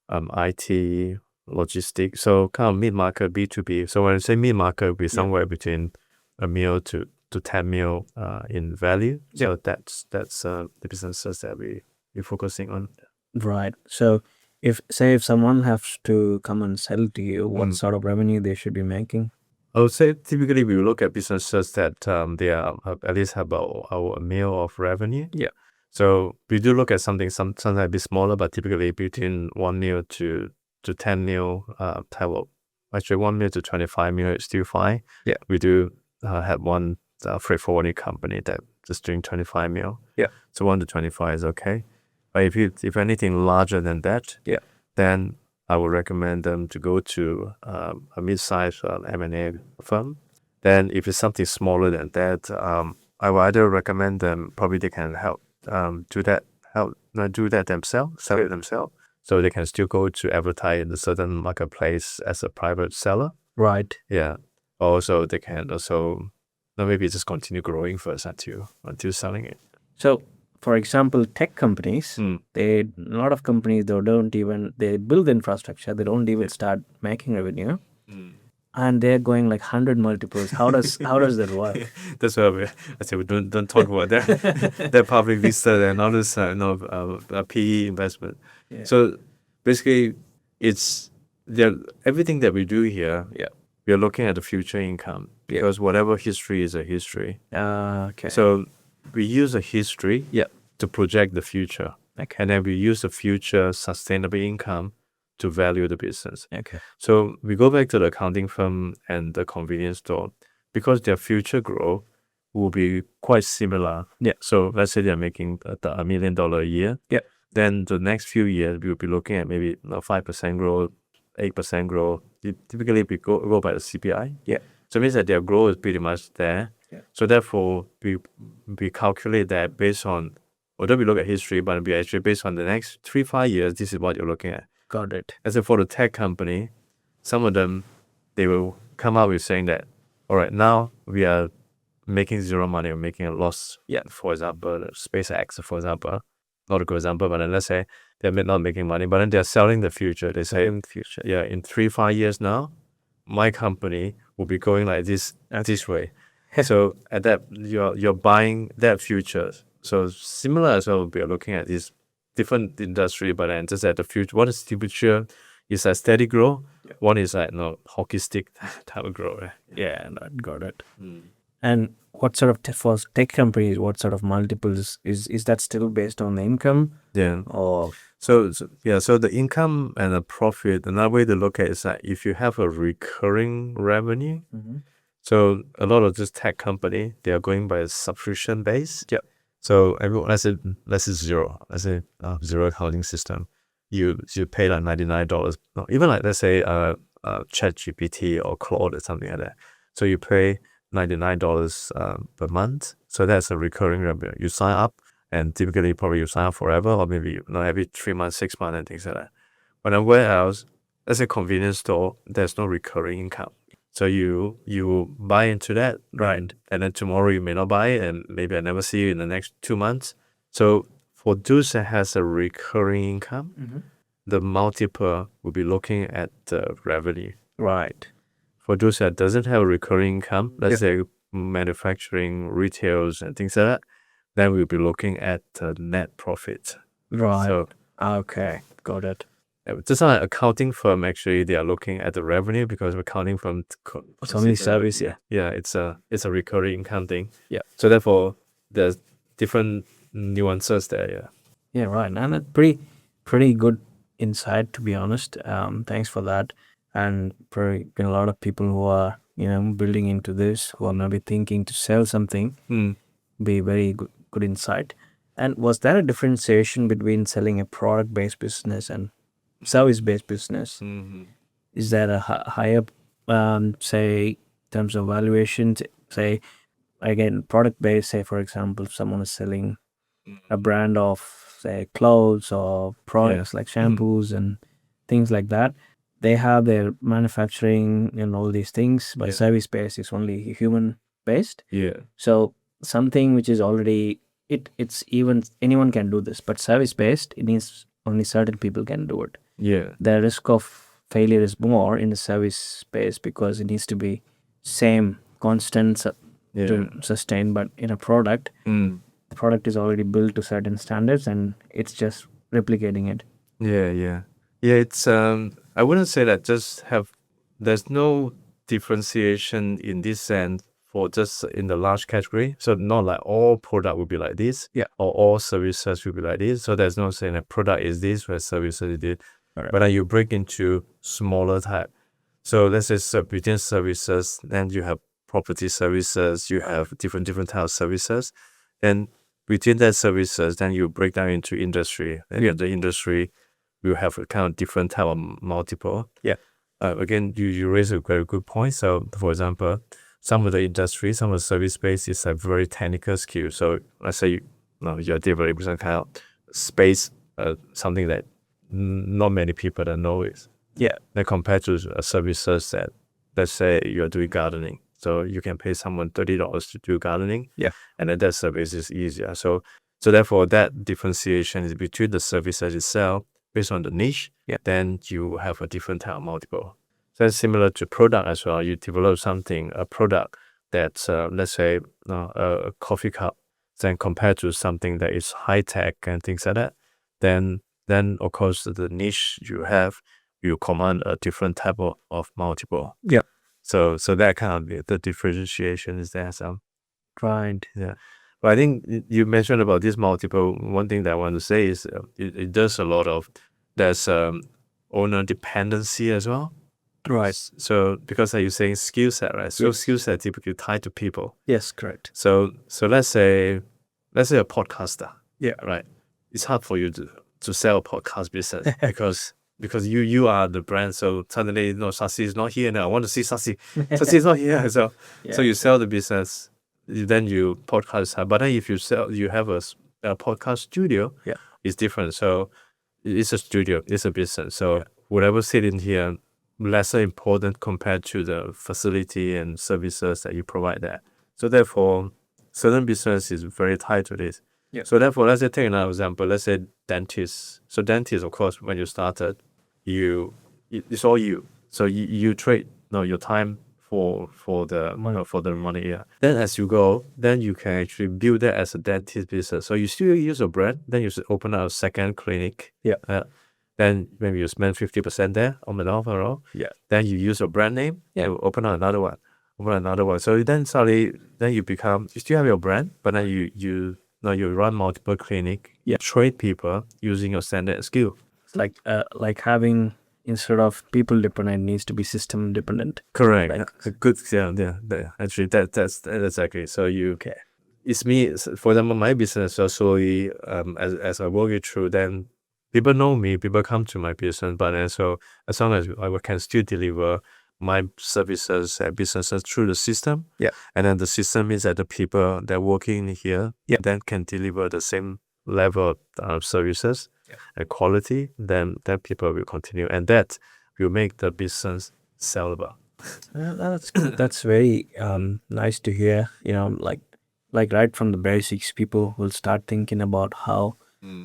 IT, logistics. So kind of mid-market B2B. So when I say mid-market, we're somewhere between a mil to 10 mil in value. So that's the businesses that we're focusing on. Right. So if someone has to come and sell to you, what sort of revenue they should be making? I would say typically we look at businesses that they are at least have a mil of revenue. Yeah. So we do look at something sometimes a bit smaller, but typically between 1 mil to 10 mil type of. Actually, 1 mil to 25 mil is still fine. Yeah. We do have one freight forwarding company that just doing 25 mil. Yeah. So 1 to 25 is okay. But if anything larger than that, then I would recommend them to go to a mid-sized M&A firm. Then if it's something smaller than that, I would either recommend them, probably they can help do that themselves, sell it themselves. So they can still go to advertise in a certain marketplace as a private seller. Right. Yeah. Also, they can also maybe just continue growing first until selling it. So, for example, tech companies, a lot of companies they build infrastructure, they don't even start making revenue, and they're going like 100 multiples. How does that work? That's why I say we don't talk about that. That public listed and all this PE investment. Yeah. So basically, it's everything that we do here. Yeah. We are looking at the future income because whatever history is a history. Okay. So we use a history to project the future. Okay. And then we use the future sustainable income to value the business. Okay. So we go back to the accounting firm and the convenience store because their future growth will be quite similar. Yeah. So let's say they're making $1 million a year. Yeah. Then the next few years, we'll be looking at maybe 5% growth, 8% growth. Typically, we go by the CPI. Yeah. So it means that their growth is pretty much there. Yeah. So therefore, we calculate that based on, although we look at history, but we actually based on the next 3-5 years, this is what you're looking at. Got it. As for the tech company, some of them, they will come out with saying that, all right, now we are making zero money or making a loss. Yeah. For example, SpaceX, for example, not a good example, but then let's say they're not making money, but then they're selling the future. They say, in the future, in 3-5 years now, my company will be going like this way. So at that, you're buying that future. So similar as well, we are looking at this different industry, but then just at the future. What is the future? Is a steady growth. One is like hockey stick type of growth. Right? Yeah, got it. And what sort of for tech companies? What sort of multiples is that still based on the income? Yeah. Or so the income and the profit. Another way to look at it is that if you have a recurring revenue. So a lot of this tech company, they are going by a subscription base. Yeah. So everyone, let's say zero. Let's say zero accounting system. You pay like $99. No, even like let's say ChatGPT or Claude or something like that. So you pay $99 per month. So that's a recurring revenue. You sign up, and typically probably you sign up forever, or maybe every 3 months, 6 months, and things like that. But then where else? Let's say convenience store. There's no recurring income. So you buy into that, right? And then tomorrow you may not buy it, and maybe I never see you in the next 2 months. So for those that has a recurring income, the multiple will be looking at the revenue. right. For those that doesn't have a recurring income, let's say manufacturing, retails, and things like that, then we'll be looking at net profit. Right. So Okay, got it. just like accounting firm, actually, they are looking at the revenue because accounting firm. Only service, Yeah, it's a recurring income thing. Yeah. So therefore, there's different nuances there. Yeah. Yeah, right. And a pretty good insight, to be honest. Thanks for that. And probably been a lot of people who are building into this, who are maybe thinking to sell something. Be very good insight. And was there a differentiation between selling a product-based business and service-based business? Is there a higher, say, in terms of valuation? Say, again, product-based, say, for example, if someone is selling a brand of, say, clothes or products like shampoos and things like that. They have their manufacturing and all these things, but service base is only human based. Yeah. So something which is already it's even anyone can do this, but service based it means only certain people can do it. Yeah. The risk of failure is more in the service space because it needs to be same constant to sustain. But in a product, the product is already built to certain standards and it's just replicating it. Yeah. It's I wouldn't say that there's no differentiation in this sense for just in the large category. So not like all product will be like this, or all services will be like this. So there's no saying that product is this, where services is this. Right. But then you break into smaller type. So let's say within services, then you have property services, you have different types of services. And within that services, then you break down into industry. And the industry will have a kind of different type of multiple. Again, you raise a very good point. So for example, some of the industry, some of the service space is a very technical skill. So let's say you're developing some kind of space, something that not many people that know it. Then compared to services that, let's say you're doing gardening. So you can pay someone $30 to do gardening. And then that service is easier. So therefore that differentiation is between the services itself based on the niche. Then you have a different type of multiple. So it's similar to product as well. You develop a product that's let's say a coffee cup, then compared to something that is high tech and things like that, then of course the niche you have, you command a different type of multiple. So that kind of the differentiation is there. So Right. but I think you mentioned about this multiple. One thing that I want to say is it does a lot of there's owner dependency as well. Right. So because you're saying skill set, right? So skill set typically tied to people. Yes, correct. So let's say a podcaster. Right. It's hard for you to sell a podcast business because you are the brand. So suddenly, Sasi is not here now. I want to see Sasi. Sasi is not here. So you sell the business, then you podcast. But then if you have a podcast studio, it's different. So it's a studio, it's a business. So whatever sit in here, lesser important compared to the facility and services that you provide there. So therefore, certain business is very tied to this. So therefore, let's say take another example. Let's say dentist. So dentist, of course, when you started, it's all you. So you trade your time for the money. Then as you go, then you can actually build that as a dentist business. So you still use a brand. Then you open up a second clinic. Then maybe you spend 50% there on the overall. Then you use a brand name. You open up another one. So then suddenly, then you still have your brand, but then you run multiple clinic. Trade people using your standard skill. It's like having, instead of people dependent, needs to be system dependent. Correct. Good. Actually, that's exactly. So it's me. For example, my business. So slowly, as I work it through, then people know me. People come to my business. But then, so as long as I can still deliver my services and businesses through the system, and then the system is that the people that are working here, then can deliver the same level of services and quality, then people will continue, and that will make the business sellable. That's good. That's very nice to hear. Like right from the basics, people will start thinking about how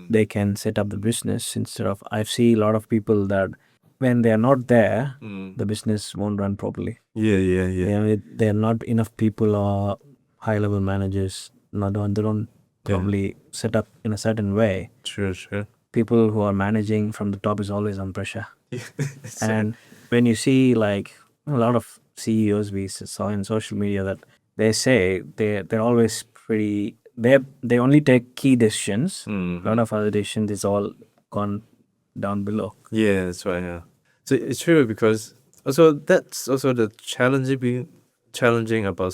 they can set up the business instead of. I see a lot of people that when they are not there, the business won't run properly. There are not enough people or high level managers. They don't probably set up in a certain way. Sure. People who are managing from the top is always on pressure. And when you see like a lot of CEOs we saw in social media, that they say they're always pretty. They only take key decisions. A lot of other decisions is all gone down below. That's right. So it's true, because also that's also the challenging about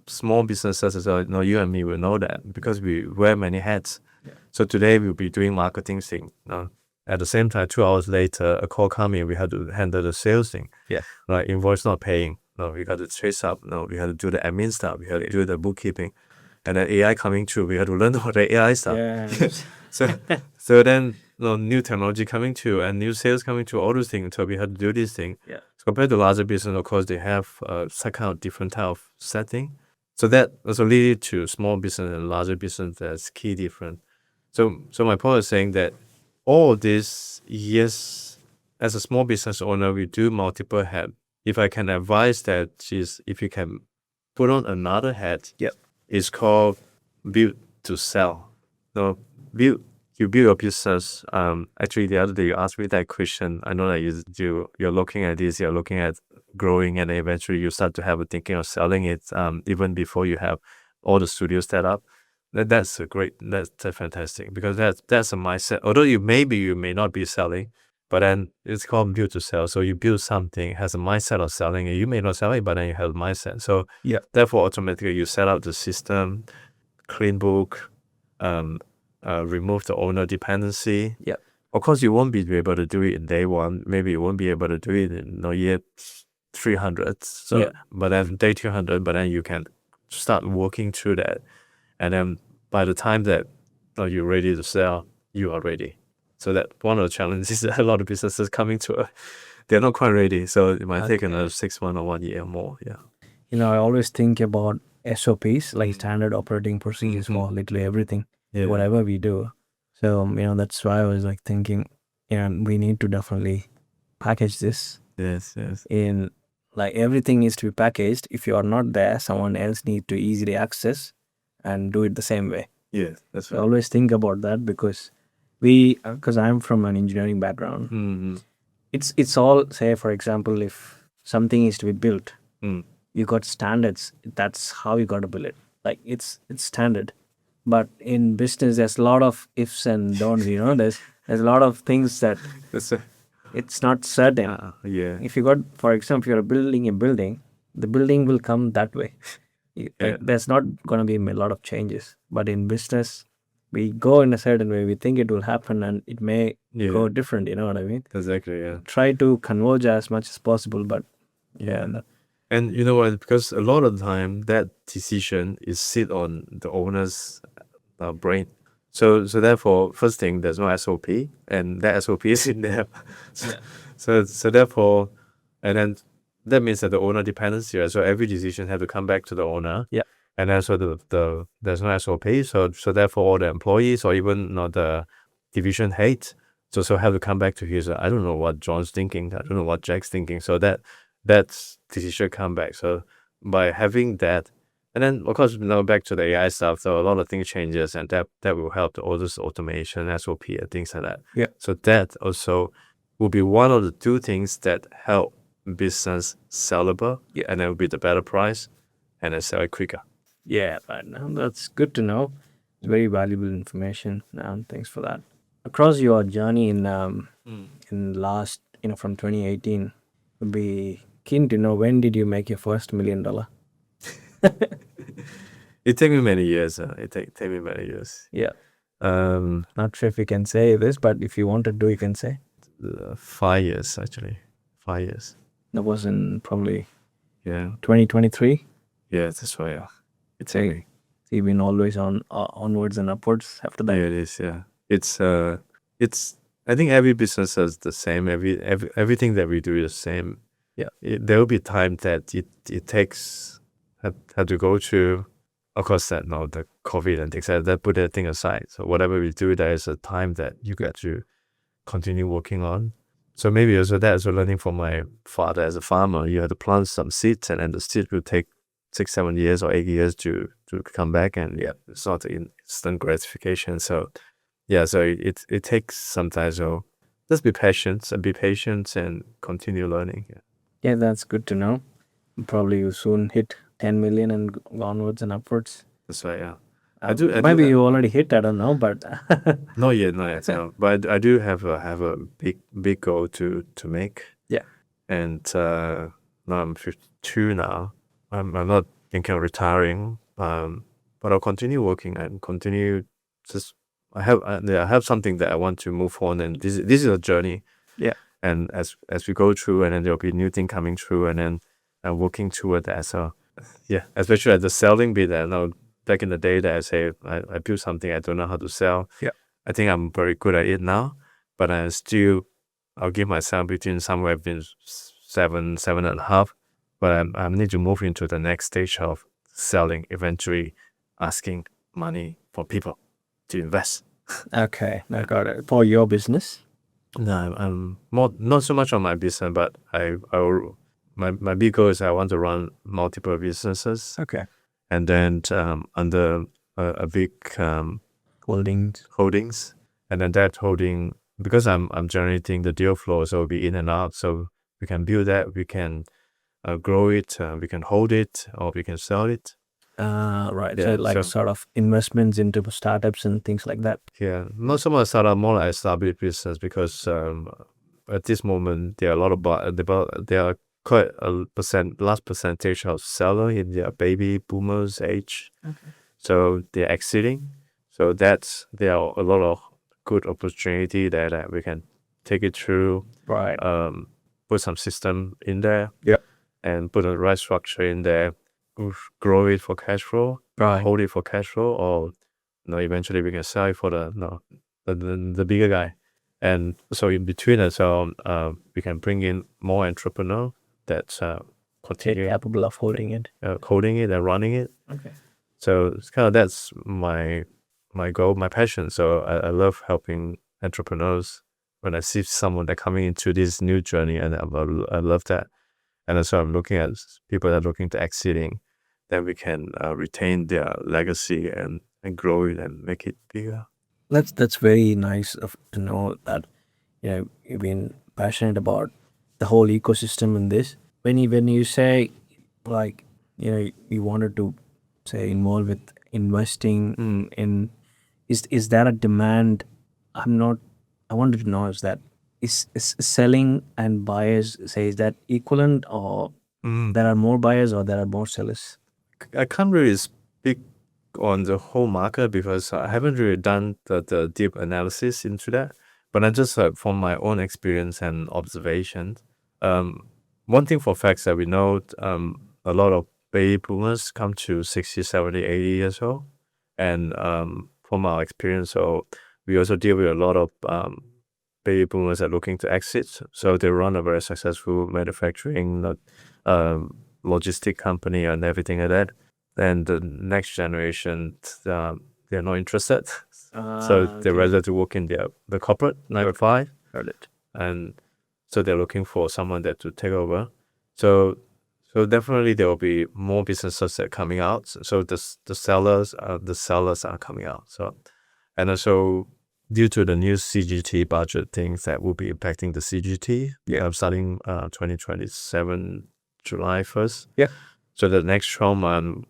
small businesses as well. You and me will know that because we wear many hats. So today we'll be doing marketing thing. At the same time, 2 hours later, a call coming, we had to handle the sales thing. Invoice not paying. We got to trace up. We had to do the admin stuff. We had to do the bookkeeping. and then AI coming through. We had to learn all the AI stuff. Yeah. So then new technology coming through and new sales coming through, all those things. So we had to do this thing. Yeah. So compared to larger business, of course, they have some kind of different type of setting. So that also lead to small business and larger business that's key different. So my point is saying that all this, yes, as a small business owner, we do multiple hat. If I can advise that is if you can put on another hat, Yep. it's called build to sell. So you build your business. Actually, the other day you asked me that question. I know that you're looking at this, you're looking at growing, and eventually you start to have a thinking of selling it. Even before you have all the studios set up. That's fantastic, because that's a mindset. Although you may not be selling, but then it's called build to sell. So you build something, has a mindset of selling, and you may not sell it, but then you have a mindset. So Yeah. therefore, automatically you set up the system, clean book, remove the owner dependency. Yeah. Of course, you won't be able to do it in day one. Maybe you won't be able to do it in year 300. So, Yeah. but then day 200, but then you can start working through that. And then by the time that you're ready to sell, you are ready. So that one of the challenges that a lot of businesses coming to, they're not quite ready. So it might take another 6 months or 1 year or more. Yeah. I always think about SOPs, like standard operating procedures for literally everything, whatever we do. So, that's why I was like thinking, we need to definitely package this. Yes. In like everything needs to be packaged. If you are not there, someone else needs to easily access and do it the same way. Yes, that's I right. always think about that because because I'm from an engineering background. Mm-hmm. It's all, say for example, if something is to be built, Mm. you got standards. That's how you got to build it. Like it's standard. But in business, there's a lot of ifs and don'ts. There's a lot of things that That's a, it's not certain. yeah. If you got, for example, if you're building a building, the building will come that way. Yeah. There's not going to be a lot of changes. But in business, we go in a certain way. We think it will happen, and it may go different. You know what I mean? Exactly. Yeah. Try to converge as much as possible, but And you know what? Because a lot of the time that decision is sit on the owner's brain. So therefore, first thing, there's no SOP, and that SOP is in there. So therefore, and then that means that the owner dependency, right? So every decision have to come back to the owner. Yeah. And then so there's no SOP. So therefore, all the employees or even the division head so have to come back to his. I don't know what John's thinking. I don't know what Jack's thinking. So that's decision come back. So by having that. And then, of course, back to the AI stuff, so a lot of things changes, and that will help all this automation, SOP, and things like that. Yeah. So that also will be one of the two things that help business sellable, and then will be the better price, and then sell it quicker. Yeah, but that's good to know. It's very valuable information, and thanks for that. Across your journey in last, from 2018, would be keen to know, when did you make your first $1 million? It took me many years. It take me many years. Yeah. Um, Not sure if you can say this, but if you want to do, you can say. 5 years actually. 5 years. That was in probably Yeah. 2023. Yeah, that's right. Yeah. It's So okay. you've been always onwards and upwards after that. Yeah, it is. Yeah, it's. I think every business is the same. Everything that we do is the same. Yeah. There will be time that it takes have to go through. Of course, that the COVID and things like that. Put that thing aside. So whatever we do, there is a time that you get to continue working on. So maybe also that's learning from my father as a farmer. You have to plant some seeds, and then the seed will take 6, 7 years or 8 years to come back, and it's not instant gratification. So so it takes some time. So just be patient and continue learning. Yeah, that's good to know. Probably you soon hit 10 million and onwards and upwards. That's right. Yeah. Maybe you already hit. I don't know, but not yet. No. But I do have a big goal to make. Yeah. And now I'm 52 now. I'm not thinking of retiring. But I'll continue working and continue. I have something that I want to move on, and this is a journey. Yeah. And as we go through, and then there'll be new thing coming through, and then working toward that. So especially at the selling bit, and now back in the day that I say I built something I don't know how to sell. Yeah. I think I'm very good at it now, but I'll give myself somewhere between 7.5. But I need to move into the next stage of selling, eventually asking money for people to invest. Okay, I got it. For your business? No, I'm more not so much on my business, but my big goal is I want to run multiple businesses, Okay. and then under a big holdings, and then that holding, because I'm generating the deal flow, so it'll be in and out, so we can build that, we can grow it, we can hold it, or we can sell it. Right. Yeah, So like so- sort of investments into startups and things like that. Yeah, not so much startup, more like established business, because at this moment there are a lot of there are quite a large percentage of seller in their baby boomers age. Okay. So they're exiting. So there are a lot of good opportunity that we can take it through. Right. Put some system in there. Yeah. And put a right structure in there. Grow it for cash flow. Right. Hold it for cash flow, or eventually we can sell it for the bigger guy. And so in between as well, we can bring in more entrepreneur that's continue Capable of holding it. coding it and running it. Okay. So it's kind of, that's my goal, my passion. So I love helping entrepreneurs when I see someone that coming into this new journey, and I love that. And so I'm looking at people that are looking to exiting, that we can retain their legacy and grow it and make it bigger. That's very nice to know that you've been passionate about the whole ecosystem in this. When you say like you wanted to say involve with investing in, is that a demand? I wanted to know, is selling and buyers, say, is that equivalent, or there are more buyers or there are more sellers? I can't really speak on the whole market because I haven't really done the deep analysis into that. But I just from my own experience and observation, one thing for facts that we know, a lot of baby boomers come to 60, 70, 80 years old. And from our experience, so we also deal with a lot of baby boomers that are looking to exit. So they run a very successful manufacturing, logistic company and everything like that. And the next generation, they're not interested. So they're rather to work in the corporate 9 to 5. Heard it. And so they're looking for someone that to take over. So definitely there will be more businesses that are coming out. So the sellers are coming out. So, and also due to the new CGT budget things that will be impacting the CGT, starting 2027 July 1st. Yeah. So the next 12 months,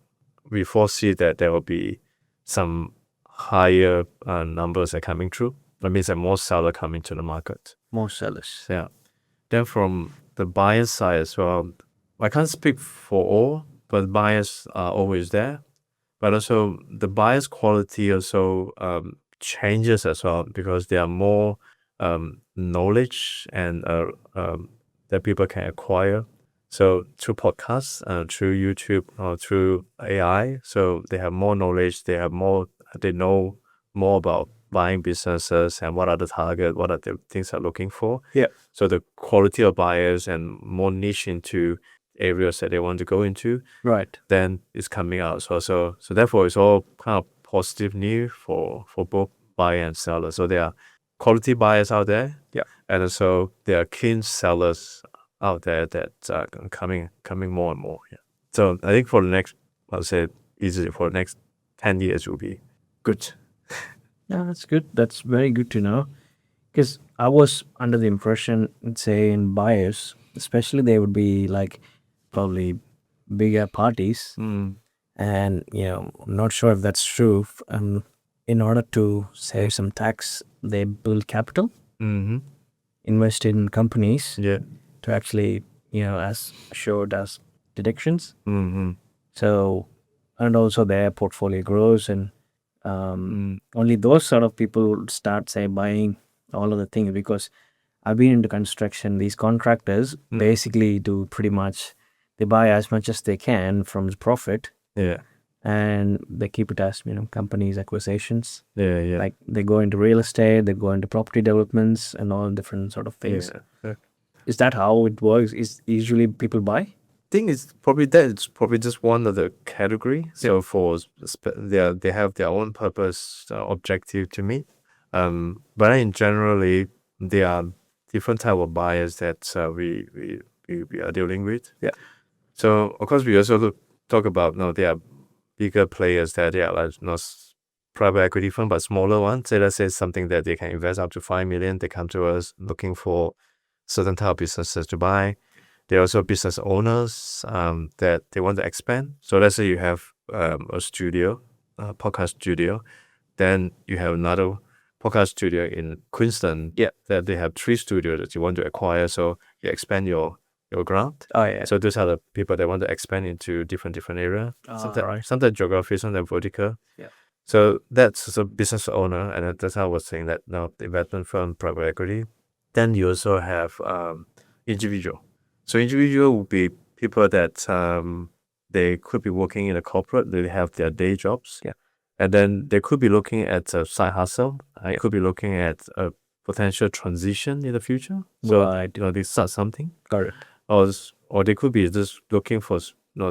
we foresee that there will be some higher numbers are coming through. That means that more sellers coming to the market. More sellers. Yeah. Then from the buyer side as well, I can't speak for all, but buyers are always there. But also the buyer's quality also changes as well, because there are more knowledge and that people can acquire. So through podcasts, through YouTube, or through AI, so they have more knowledge. They know more about buying businesses and what are the target, what are the things they're looking for. Yeah. So the quality of buyers and more niche into areas that they want to go into, Right. then it's coming out. So therefore it's all kind of positive news for both buyer and seller. So there are quality buyers out there. Yeah. And also there are keen sellers out there that are coming more and more. Yeah. So I think for the next, I'll say easily for the next 10 years will be good. Yeah, that's good. That's very good to know. Because I was under the impression, say, in buyers, especially, they would be like probably bigger parties. And, I'm not sure if that's true. In order to save some tax, they build capital, invest in companies to actually, as showed as deductions. So, and also their portfolio grows, and only those sort of people would start, say, buying all of the things. Because I've been into construction, these contractors basically do pretty much, they buy as much as they can from the profit. Yeah. and they keep it as companies acquisitions. Yeah. Like they go into real estate, they go into property developments and all different sort of things. Yeah. Is that how it works? Is usually people buy? Thing is probably that it's probably just one of the category. So for they have their own purpose objective to meet. But in generally there are different type of buyers that we are dealing with. Yeah. So of course we also talk about there are bigger players that they are like not private equity fund but smaller ones. Say let's say something that they can invest up to 5 million. They come to us looking for certain type of businesses to buy. There are also business owners that they want to expand. So let's say you have a studio, a podcast studio, then you have another podcast studio in Queensland. Yeah. That they have 3 studios that you want to acquire. So you expand your ground. Oh yeah. So those are the people that want to expand into different areas. Right. Sometimes geography, sometimes vertical. Yeah. So that's a business owner, and that's how I was saying that now the investment firm, private equity. Then you also have individual. So individual would be people that they could be working in a corporate, they have their day jobs. Yeah. And then they could be looking at a side hustle. They could be looking at a potential transition in the future. So Right. they start something. Got it. Or they could be just looking for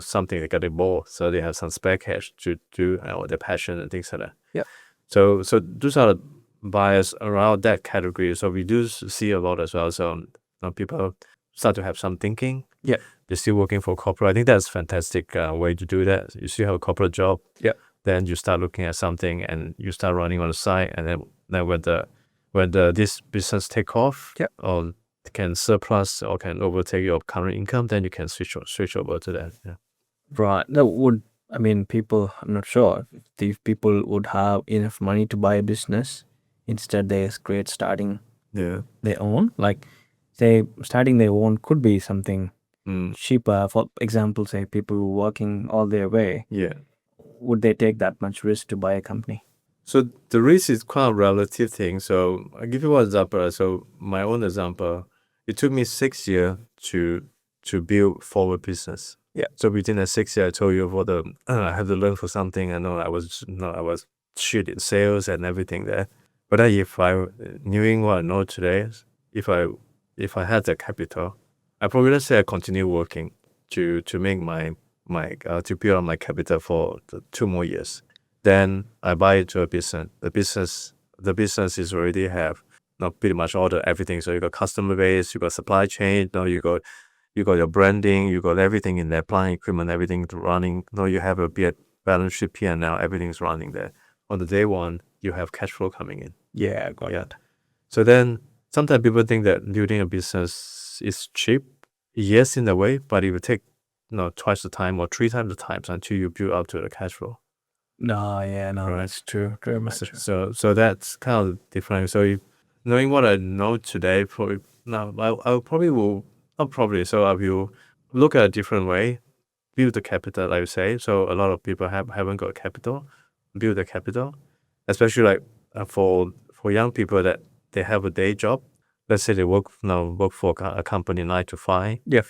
something they get bored, so they have some spare cash to do their passion and things like that. Yeah. So those are the buyers around that category. So we do see a lot as well. So people start to have some thinking. Yeah. They're still working for corporate. I think that's a fantastic way to do that. You still have a corporate job. Yeah. Then you start looking at something and you start running on the side. And then when this business take off, yeah, or can surplus or can overtake your current income, then you can switch over to that. Yeah. Right. That would, people, I'm not sure if people would have enough money to buy a business. Instead, they starting their own. Like, say, starting their own could be something cheaper. For example, say people working all their way. Yeah. Would they take that much risk to buy a company? So the risk is quite a relative thing. So I'll give you one example. So my own example, it took me 6 years to build forward business. Yeah. So within that 6 years, I told you I have to learn for something. I know I was shit in sales and everything there. But if I knowing what I know today, if I had the capital, I probably let's say I continue working to make my to build up my capital for 2 more years. Then I buy into a business. The business is already have pretty much all everything. So you got customer base, you got supply chain, you got your branding, you got everything in there, plant equipment, everything running. You have a balance sheet, P&L, everything's running there. On the day one, you have cash flow coming in. Yeah, got it. So then sometimes people think that building a business is cheap. Yes, in a way, but it will take twice the time or 3 times the time until you build up to the cash flow. Right. That's true. Very much true. So that's kind of different. So knowing what I know today, probably now I probably will not probably. So I will look at a different way, build the capital, I would say. So a lot of people haven't got capital, build the capital, especially like for young people that they have a day job. Let's say they work for a company 9 to 5. Yeah.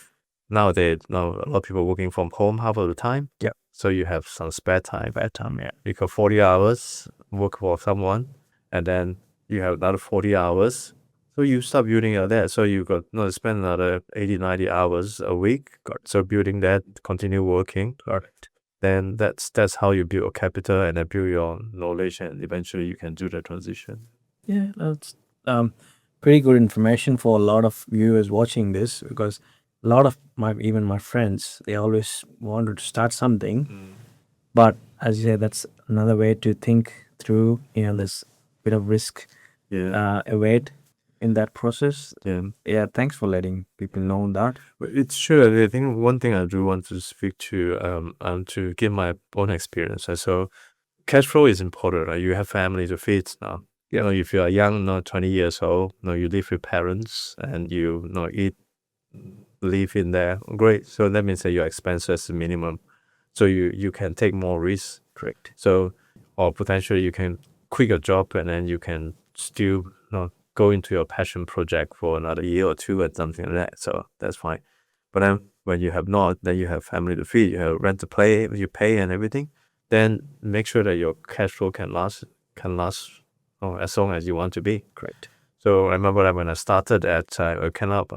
Nowadays, a lot of people working from home half of the time. Yeah. So you have some spare time. Yeah. You got 40 hours work for someone, and then you have another 40 hours. So you start building that. So you got spend another 80, 90 hours a week. So building that, continue working. Correct. Then that's how you build a capital and then build your knowledge, and eventually you can do the transition. Yeah, that's pretty good information for a lot of viewers watching this, because a lot of my friends, they always wanted to start something, but as you say, that's another way to think through. There's a bit of risk await in that process. Yeah. Thanks for letting people know that. It's true. I think one thing I do want to speak to give my own experience. So cash flow is important. Right? You have family to feed now. Yeah. If you are young, 20 years old, you live with parents and you live in there. Great. So that means that your expenses is minimum. So you can take more risks. Correct. So, or potentially you can quit your job and then you can still go into your passion project for another year or two and something like that. So that's fine. But then when you have not, then you have family to feed, you have rent to pay, you pay and everything. then make sure that your cash flow can last as long as you want to be. Great. So I remember that when I started at I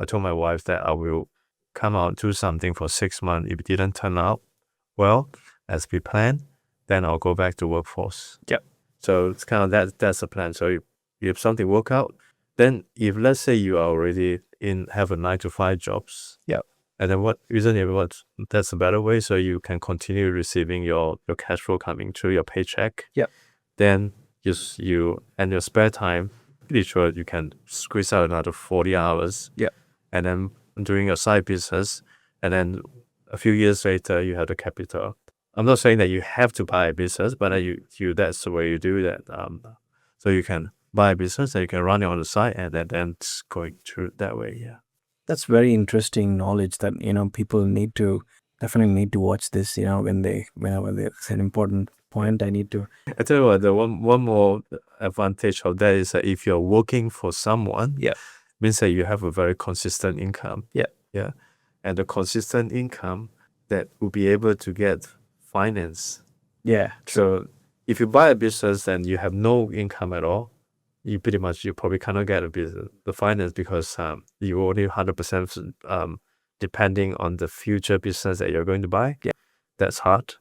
told my wife that I will come out, do something for 6 months. If it didn't turn out well as we planned, then I'll go back to workforce. Yep. So it's kind of that's the plan. So if something work out, then if let's say you are already have a 9 to 5 jobs. Yep. And then that's a better way, so you can continue receiving your cash flow coming through your paycheck. Yep. Then you and your spare time, pretty sure you can squeeze out another 40 hours. Yep. And then doing your side business, and then a few years later you have the capital. I'm not saying that you have to buy a business, but that's the way you do that. So you can buy a business and you can run it on the side, and then it's going through that way. Yeah. That's very interesting knowledge that, people definitely need to watch this, whenever there's an important point I need to. I tell you what, the one more advantage of that is that if you're working for someone, means that you have a very consistent income. Yeah. And the consistent income that will be able to get finance. Yeah. So if you buy a business and you have no income at all, you probably cannot get the finance, because you only 100% depending on the future business that you're going to buy. Yeah. That's hard.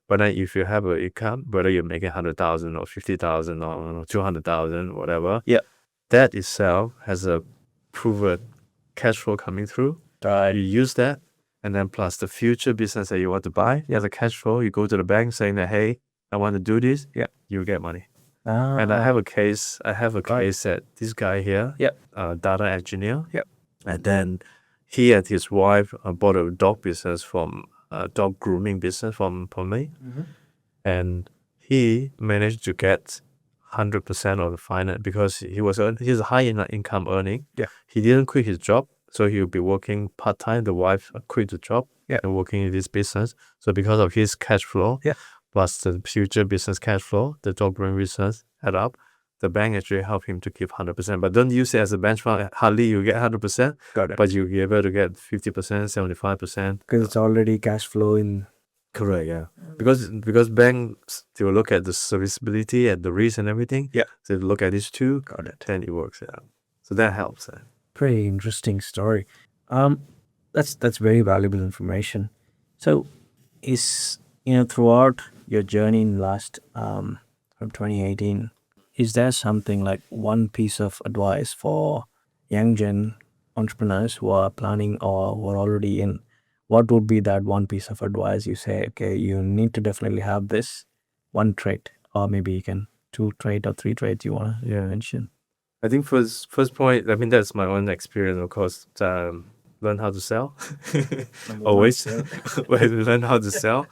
But then if you have an income, whether you're making 100,000 or 50,000 or 200,000, whatever, that itself has a proven cash flow coming through. Right. You use that, and then plus the future business that you want to buy, you have the cash flow. You go to the bank saying that, hey, I want to do this. Yeah. You get money. And I have a case that this guy here, data engineer. Yep. And then he and his wife bought a dog business dog grooming business from me. Mm-hmm. And he managed to get 100% of the finance, because he's a high income earning. Yeah. He didn't quit his job, so he'll be working part-time. The wife quit the job and working in this business. So because of his cash flow, plus the future business cash flow, the dog grooming business add up, the bank actually help him to keep 100%. But don't use it as a benchmark. Hardly you get 100%. Got it. But you'll be able to get 50%, 75%. Because it's already cash flow in. Correct, yeah. Because banks, they will look at the serviceability and the risk and everything. Yeah. So they look at these two. Got it. Then it works out. So that helps. Pretty interesting story. That's very valuable information. So throughout your journey in last from 2018, is there something like one piece of advice for young gen entrepreneurs who are planning or who are already in? What would be that one piece of advice you say, okay, you need to definitely have this one trait, or maybe you can 2 trait or 3 traits you want to mention? I think first point, that's my own experience, of course. Learn how to sell. Always learn how to sell.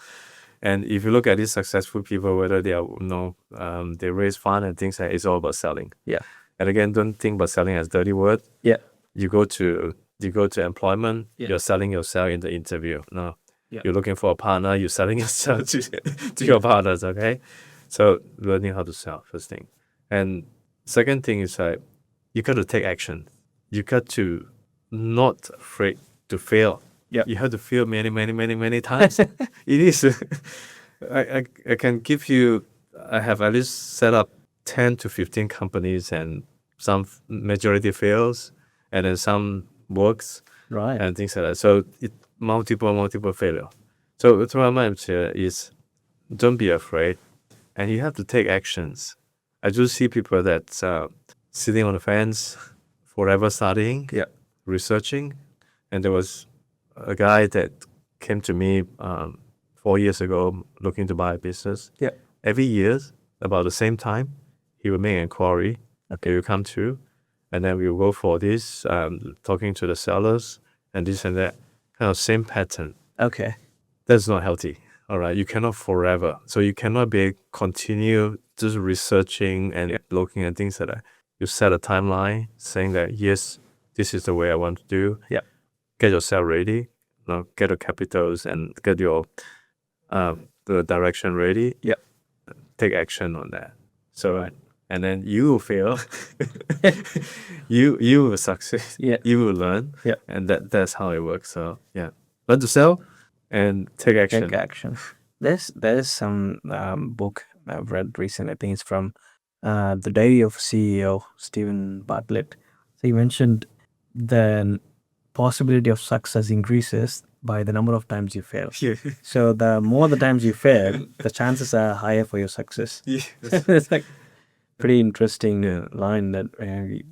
And if you look at these successful people, whether they are they raise fund and things like, it's all about selling. Yeah. And again, don't think about selling as dirty word. Yeah. You go to employment, you're selling yourself in the interview. No. Yeah. You're looking for a partner, you're selling yourself to your partners, okay? So learning how to sell, first thing. And second thing is like, you got to take action. You got to not afraid to fail. Yeah. You have to fail many times. It is. I can give you, I have at least set up 10 to 15 companies, and some majority fails, and then some works. Right. And things like that. So it multiple failure. So what I'm saying here is, don't be afraid, and you have to take actions. I do see people that sitting on the fence, forever studying, researching, and there was a guy that came to me 4 years ago looking to buy a business. Yeah. Every year, about the same time, he would make an inquiry. Okay, we come through, and then we will go for this, talking to the sellers, and this and that, kind of same pattern. Okay. That's not healthy. All right, you cannot forever. So you cannot continue just researching and looking at things like that. You set a timeline saying that, yes, this is the way I want to do. Yeah. Get yourself ready. Get the capitals and get your the direction ready. Yeah. Take action on that. So and then you will fail. you will succeed. Yeah. You will learn. Yeah. And that's how it works. So learn to sell and take action. Take action. There's some book I've read recently. I think it's from The Diary of CEO, Stephen Bartlett. So he mentioned the possibility of success increases by the number of times you fail. Yeah. So the more the times you fail, the chances are higher for your success. Yeah. It's like pretty interesting Yeah. line that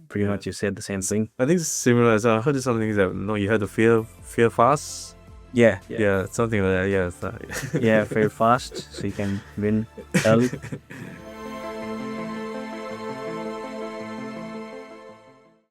pretty Yeah. much you said the same thing. I think it's similar. As I heard something that you had to fail fast. Yeah, Yeah, something like that. Yeah, it's like yeah, fail fast so you can win early.